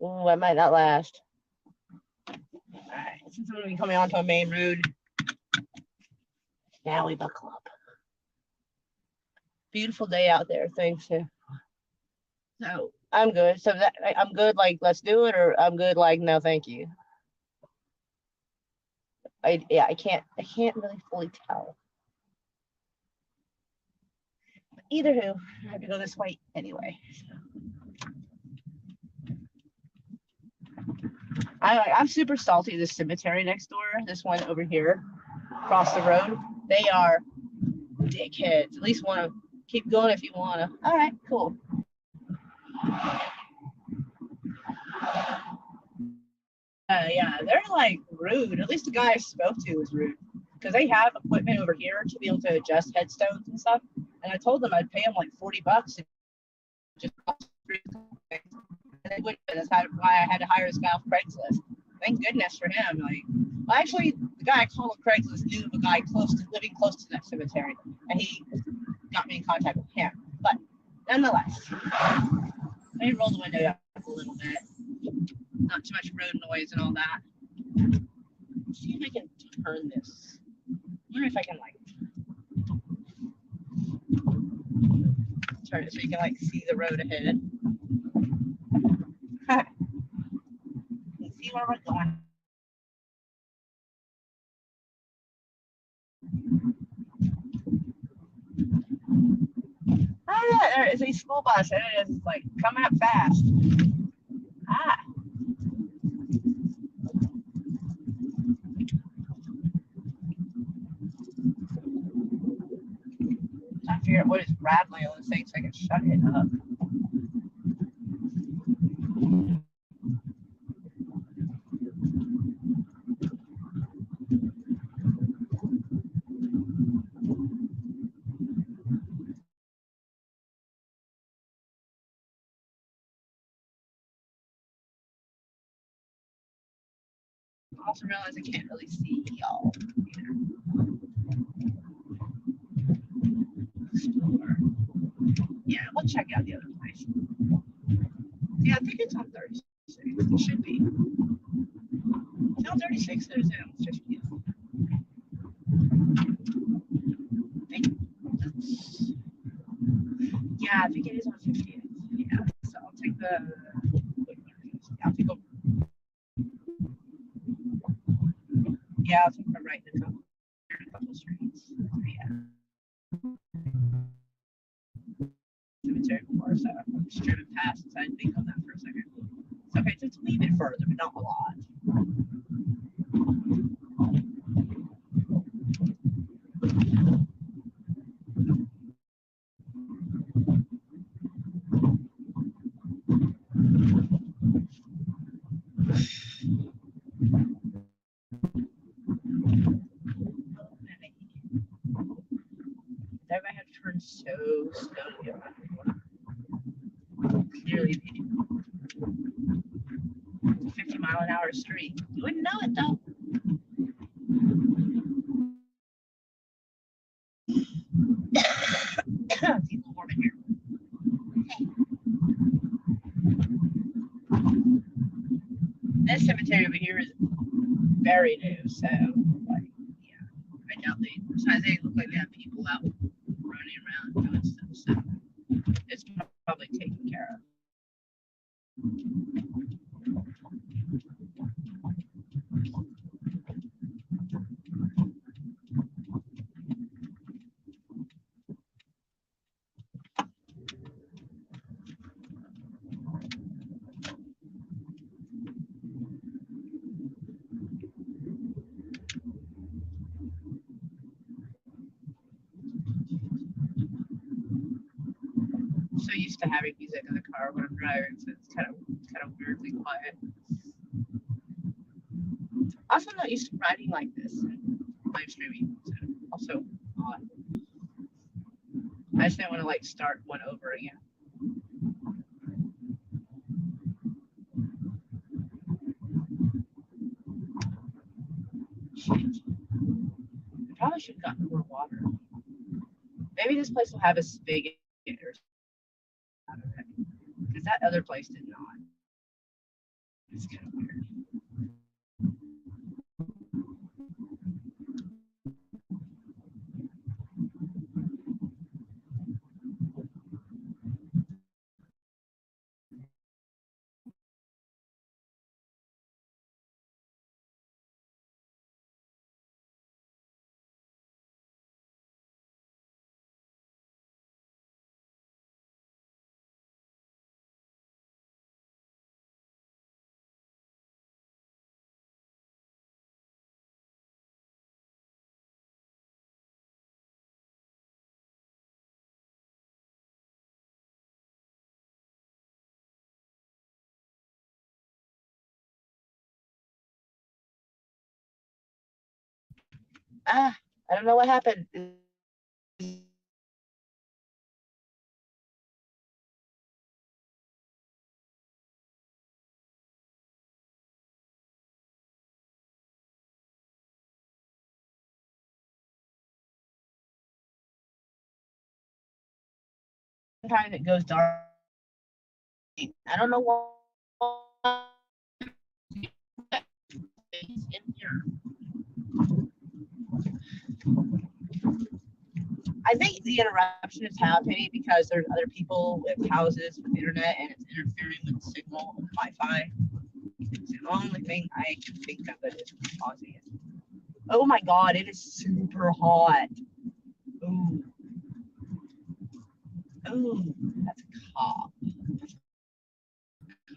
A: Oh, that might not last. All right, since I'm gonna be coming onto a main road, now we buckle up. Beautiful day out there, thanks to. So I'm good. So that I'm good. Like, let's do it, or I'm good. Like, no, thank you. I can't really fully tell. Either who, I have to go this way anyway. I'm super salty. This cemetery next door, this one over here, across the road, they are dickheads. At least want to keep going if you want to. All right, cool. Yeah, they're like rude. At least the guy I spoke to was rude, because they have equipment over here to be able to adjust headstones and stuff. And I told them I'd pay them like $40 and just and they wouldn't. That's why I had to hire this guy off Craigslist. thank goodness for him. Like, well, actually, the guy I called on Craigslist knew of a guy living close to that cemetery, and he got me in contact with him. But nonetheless, let me roll the window up a little bit. Not too much road noise and all that. Let's see if I can turn this. I wonder if I can like turn it so you can like see the road ahead. You see where we're going. Ah, there is a school bus and it is like coming up fast. Ah. I figure out what is rattling on this thing so I can shut it up. I also realize I can't really see y'all. Yeah, we'll check out the other place. Yeah, I think it's on 36. It should be. It's on 36. There's it on 50. Yeah, I think it is on 50. Yeah, so I'll take the. I'll take a, yeah, I'll take the right in a couple streets. Yeah. Cemetery before, so I'm just driving past, so I didn't think on that for a second. So, okay, so it's a wee bit further, but not a lot. That I have turned so slowly around. Clearly, 50-mile-an-hour street. You wouldn't know it though. It's a little warm in here. This cemetery over here is very new, so like, yeah, I doubt besides they look like they have people out running around doing stuff, so it's probably taken care of. I'm so used to having music in the car when I'm driving, so it's kind of weirdly quiet. Also, not used to riding like this and live streaming, so also odd. I just didn't want to like start one over again. Shit. I probably should have gotten more water. Maybe this place will have a spigot or out of it, because that other place did not. It's kind of weird. Ah, I don't know what happened. sometimes it goes dark. I don't know why. In here. I think the interruption is happening because there's other people with houses with internet and it's interfering with the signal of Wi-Fi. It's the only thing I can think of that is causing it. Oh my God, it is super hot. Ooh. Ooh, that's a cop.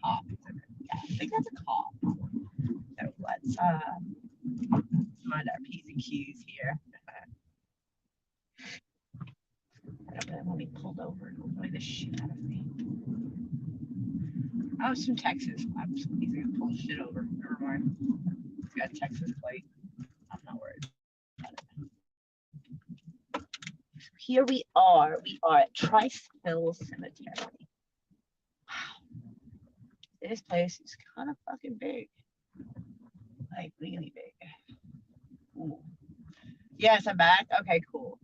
A: Cop. Yeah, I think that's a cop. So let's find our P's and Q's here. I don't really want to be pulled over and annoy the shit out of me. I was from Texas. I'm just easy to pull shit over. Never mind. It's got a Texas plate. I'm not worried about it. So here we are. We are at Trice Hill Cemetery. Wow. This place is kind of fucking big. Like really big. Ooh. Yes, I'm back. Okay, cool.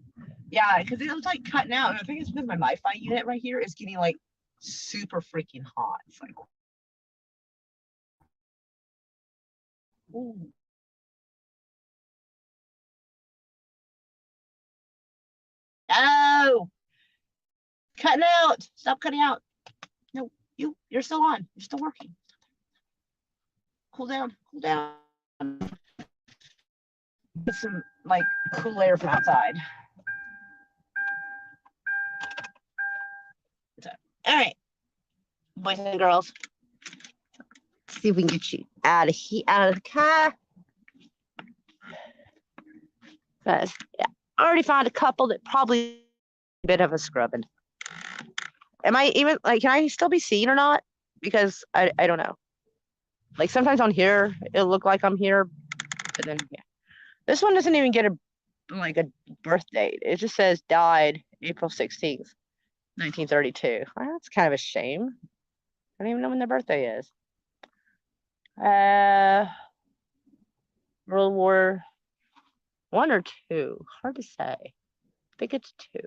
A: Yeah, because it was like cutting out. And I think it's because my Wi-Fi unit right here is getting like super freaking hot. It's like, ooh. No, cutting out. Stop cutting out. No, you're still on. You're still working. Cool down. Cool down. Get some like cool air from outside. So, all right, boys and girls. Let's see if we can get you out of here, out of the car. But yeah, I already found a couple that probably a bit of a scrubbing. Am I even like? Can I still be seen or not? Because I don't know. Like sometimes on here it'll look like I'm here, but then yeah. This one doesn't even get a birth date. It just says died April 16th, 1932. Well, that's kind of a shame. I don't even know when their birthday is. World War I or II? Hard to say. I think it's II.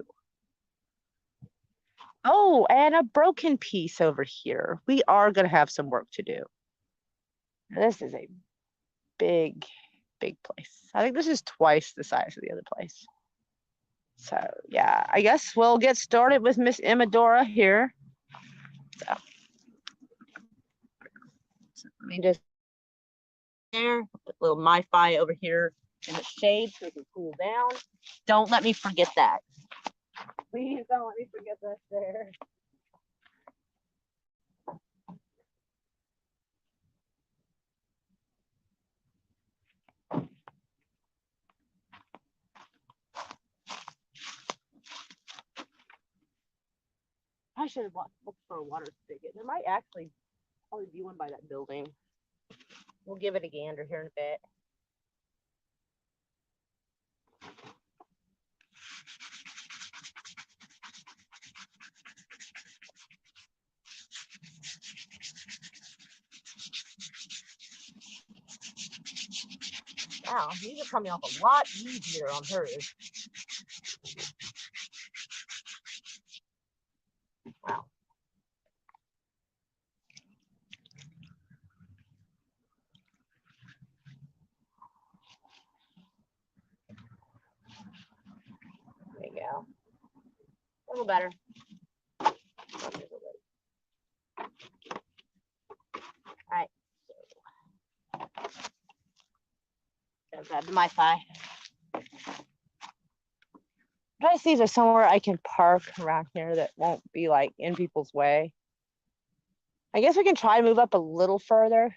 A: Oh, and a broken piece over here. We are gonna have some work to do. This is a big place. I think this is twice the size of the other place. So yeah, I guess we'll get started with Miss Imadora here. So let me just there, put a little MiFi over here in the shade so we can cool down. Don't let me forget that. Please don't let me forget that there. I should have looked for a water spigot. There might actually probably be one by that building. We'll give it a gander here in a bit. Wow, these are coming off a lot easier on hers. Wow. There you go. A little better. All right. So, grab the MiFi. Try to see if there's somewhere I can park around here that won't be like in people's way. I guess we can try to move up a little further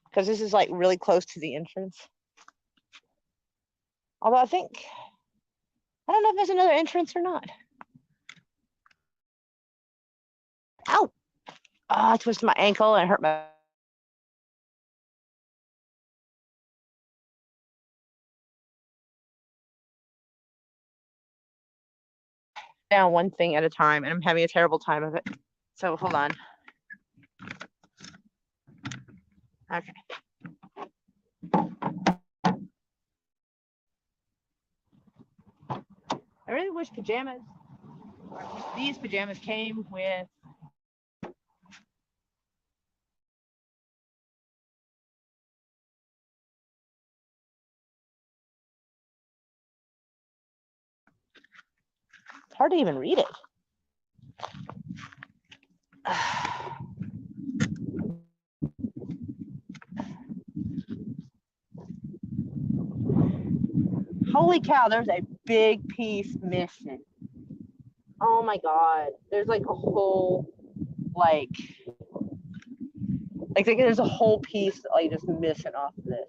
A: because this is like really close to the entrance. Although I don't know if there's another entrance or not. Ow! I twisted my ankle and hurt my. Down one thing at a time, and I'm having a terrible time of it. So hold on. Okay. I really wish pajamas These pajamas came with it's hard to even read it. Holy cow, there's a big piece missing. Oh my god. There's like a whole like there's a whole piece like just missing off of this.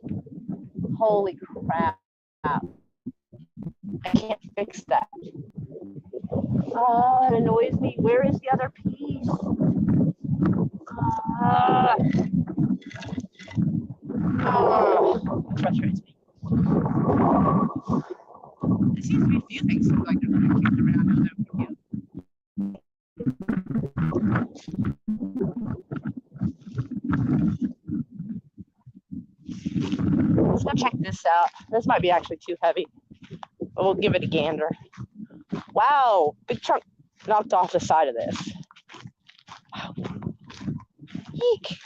A: Holy crap. I can't fix that. Oh, that annoys me. Where is the other piece? It frustrates me. There seems to be a few things that like they're being kicked around. No, let's go check this out. This might be actually too heavy, but we'll give it a gander. Wow, big chunk knocked off the side of this. Wow. Yeek.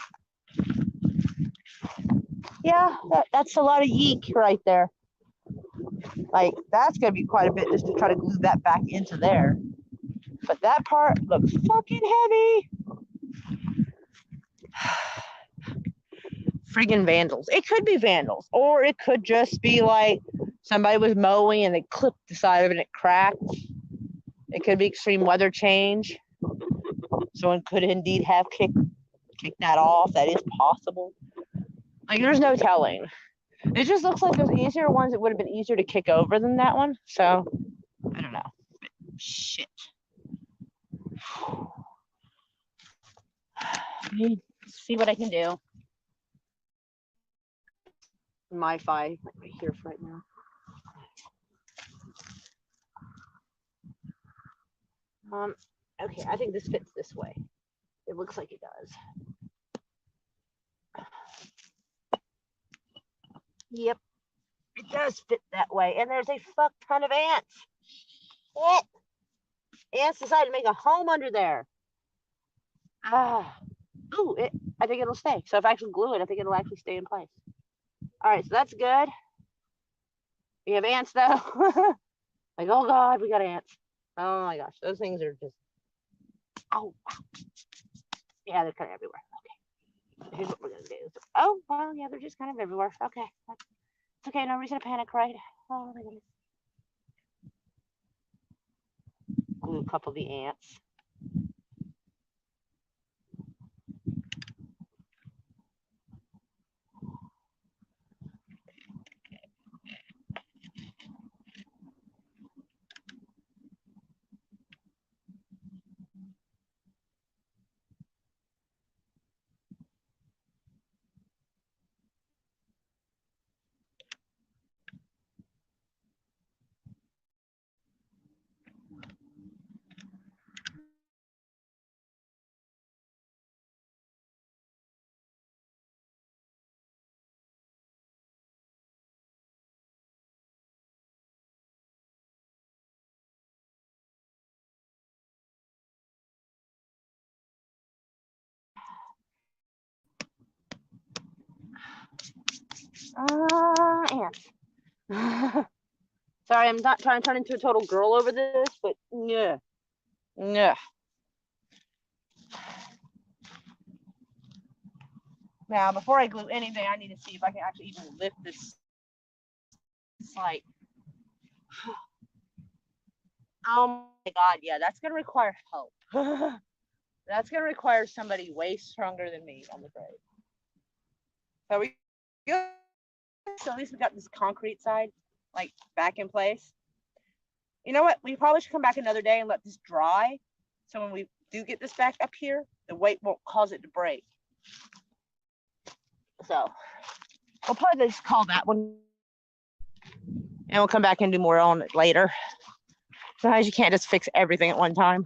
A: Yeah, that's a lot of yeek right there. Like, that's going to be quite a bit just to try to glue that back into there. But that part looks fucking heavy. Friggin' vandals. It could be vandals, or it could just be like somebody was mowing and they clipped the side of it and it cracked. It could be extreme weather change. Someone could indeed have kicked that off. That is possible. Like, there's no telling. It just looks like those easier ones, it would have been easier to kick over than that one. So, I don't know. But shit. Let me see what I can do. Mi-Fi right here for right now. Okay, I think this fits this way. It looks like it does. Yep, it does fit that way. And there's a fuck ton of ants. What? Ants decided to make a home under there. Ooh, I think it'll stay. So if I actually glue it, I think it'll actually stay in place. All right, so that's good. We have ants though. Like, oh God, we got ants. Oh my gosh, those things are just, oh, yeah, they're kind of everywhere. Okay, here's what we're gonna do. Oh, well, yeah, they're just kind of everywhere. Okay, it's okay, no reason to panic, right? Oh my goodness. Glue a couple of the ants. Ants. Sorry, I'm not trying to turn into a total girl over this, but yeah. Yeah. Now, before I glue anything, I need to see if I can actually even lift this. It's like, oh my God, yeah, that's going to require help. That's going to require somebody way stronger than me, I'm afraid. So we good. So at least we got this concrete side, like, back in place. You know what? We probably should come back another day and let this dry. So when we do get this back up here, the weight won't cause it to break. So we'll probably just call that one. And we'll come back and do more on it later. Sometimes you can't just fix everything at one time.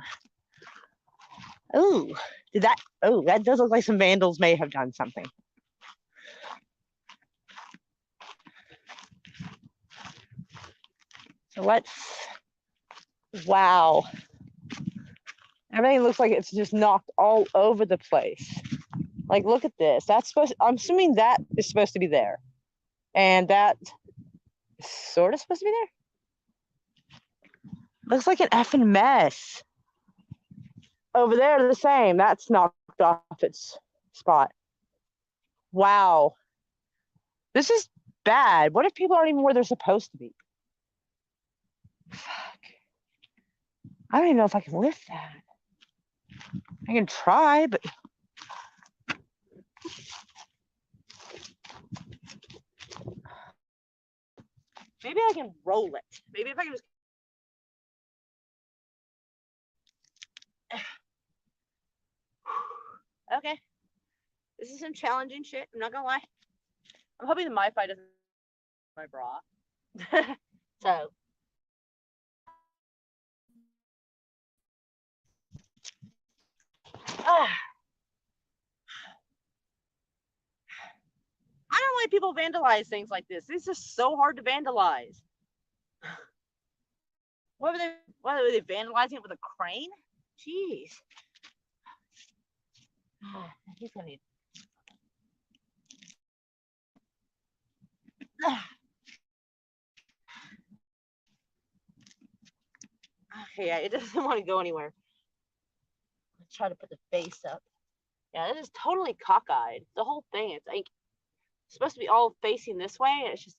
A: Ooh, that does look like some vandals may have done something. So let's, wow. Everything looks like it's just knocked all over the place. Like, look at this. That's supposed. I'm assuming that is supposed to be there, and that is sort of supposed to be there. Looks like an effing mess. Over there, the same. That's knocked off its spot. Wow. This is bad. What if people aren't even where they're supposed to be? Fuck. I don't even know if I can lift that. I can try, but maybe I can roll it. Maybe if I can just. Okay. This is some challenging shit. I'm not gonna lie. I'm hoping the MiFi doesn't my bra. So. I don't like people vandalize things like this. This is so hard to vandalize. What were they vandalizing it with a crane? Jeez. He's gonna need. Okay, yeah, it doesn't want to go anywhere. Let's try to put the face up. Yeah, this is totally cockeyed. The whole thing, it's like it's supposed to be all facing this way. It's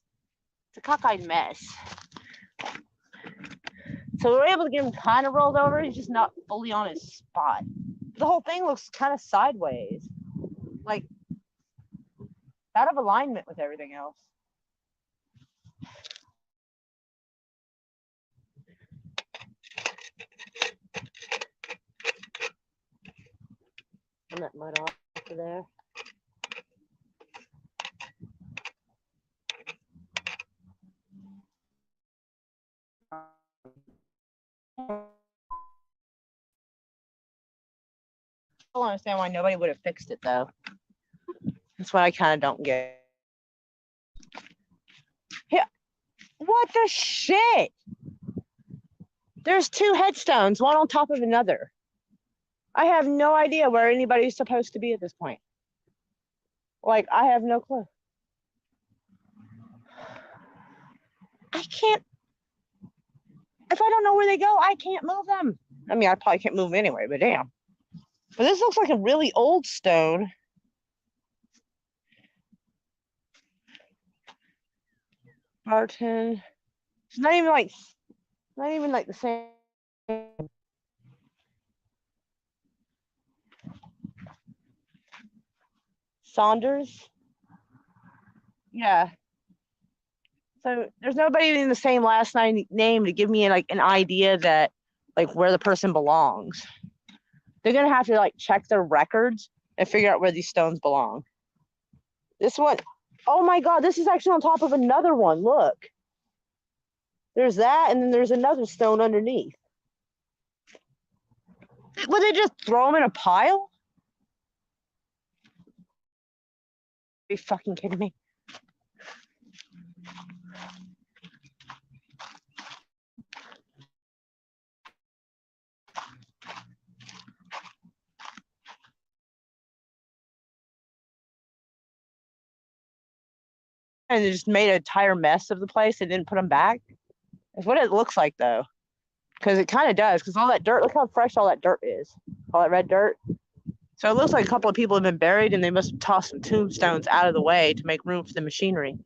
A: a cockeyed mess. So we were able to get him kind of rolled over. He's just not fully on his spot. The whole thing looks kind of sideways, like out of alignment with everything else. And that mud off of there. I don't understand why nobody would have fixed it though. That's what I kind of don't get. Yeah, what the shit? There's two headstones, one on top of another. I have no idea where anybody's supposed to be at this point. Like, I have no clue. I can't. If I don't know where they go, I can't move them. I mean, I probably can't move them anyway, but damn. But this looks like a really old stone. Barton. It's not even like the same. Saunders. Yeah. So there's nobody in the same last name to give me like an idea that like where the person belongs. They're gonna have to like check their records and figure out where these stones belong. This one, oh my god, this is actually on top of another one. Look. There's that, and then there's another stone underneath. Would they just throw them in a pile? Are you fucking kidding me? And they just made an entire mess of the place and didn't put them back. That's what it looks like, though. Because it kind of does. Because all that dirt, look how fresh all that dirt is. All that red dirt. So it looks like a couple of people have been buried and they must have tossed some tombstones out of the way to make room for the machinery.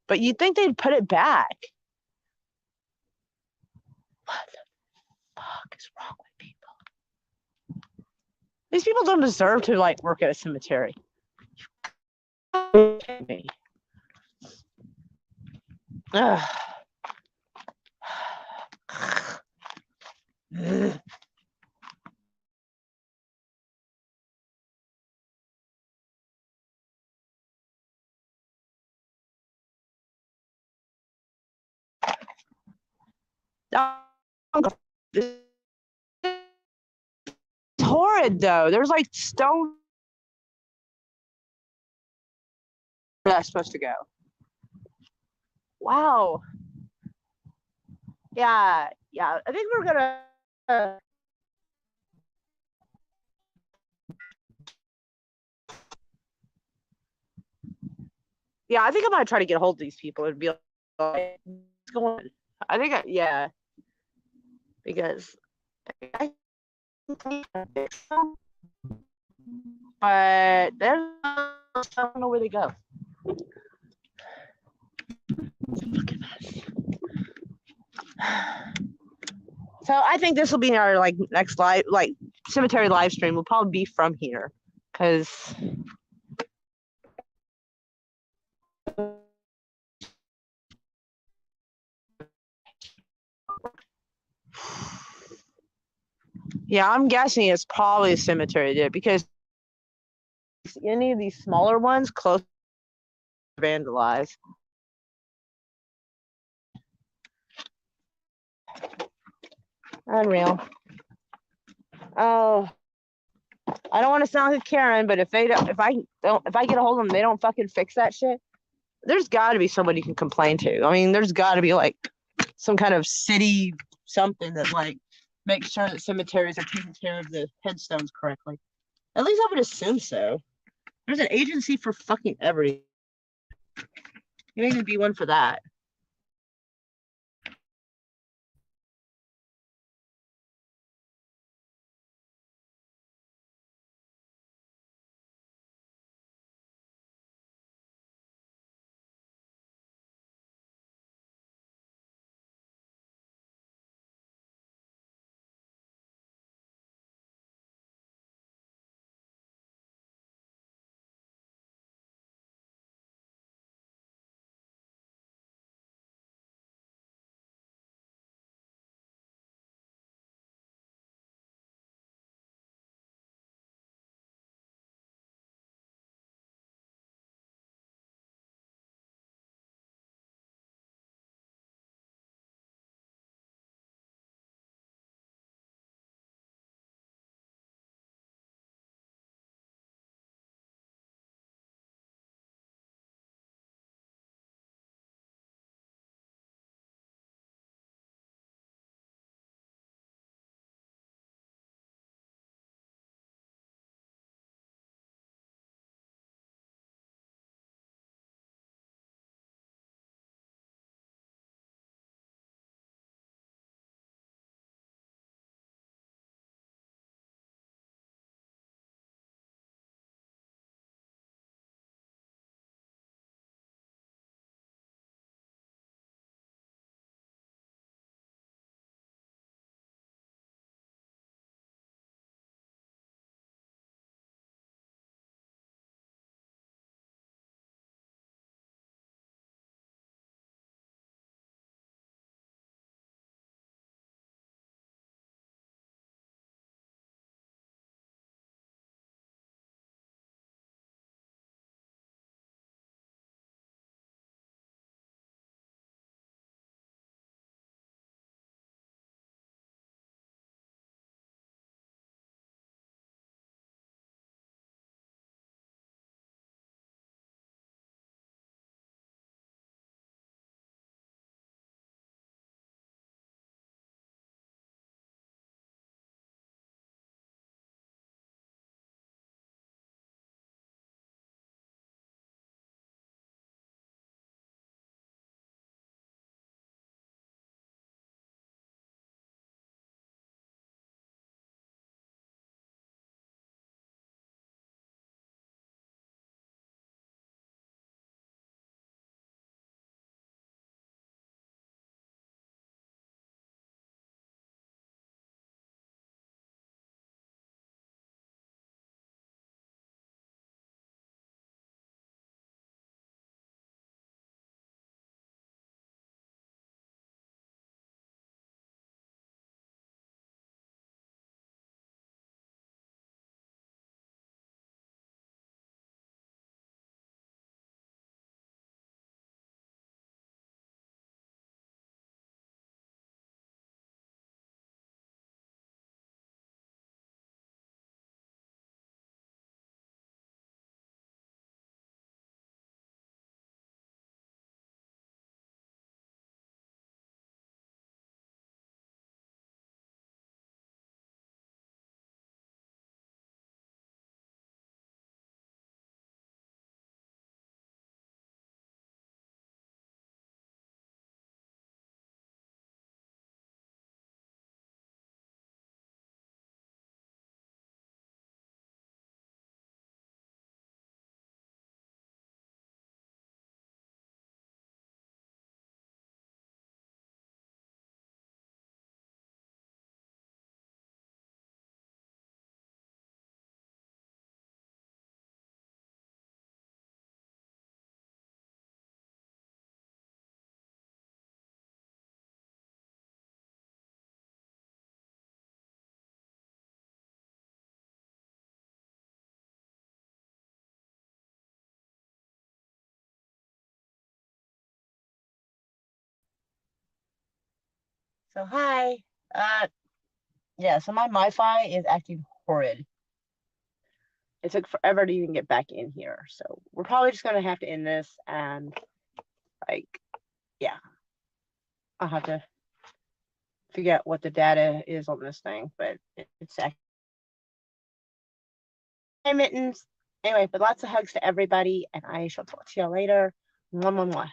A: But you'd think they'd put it back. What the fuck is wrong with people? These people don't deserve to like work at a cemetery. Me. Ugh. It's horrid though. There's like stone that's supposed to go. Wow. Yeah. I think we're gonna Yeah, I think I might try to get a hold of these people and be like, what's going on? I think, yeah, because I fix them, but there's I don't know where they go. So I think this will be our like next live, like cemetery live stream. Will probably be from here, because yeah, I'm guessing it's probably a cemetery there, because any of these smaller ones close to vandalized. Unreal. Oh, I don't want to sound like Karen, but if I get a hold of them, they don't fucking fix that shit. There's got to be somebody you can complain to. I mean, there's got to be like some kind of city something that like makes sure that cemeteries are taking care of the headstones correctly. At least I would assume so. There's an agency for fucking everything. You may even be one for that. So hi. Yeah, so my Wi-Fi is acting horrid. It took forever to even get back in here. So we're probably just gonna have to end this and like, yeah. I'll have to figure out what the data is on this thing, but it's actually mittens. Anyway, but lots of hugs to everybody, and I shall talk to y'all later. Mwah, mwah, mwah.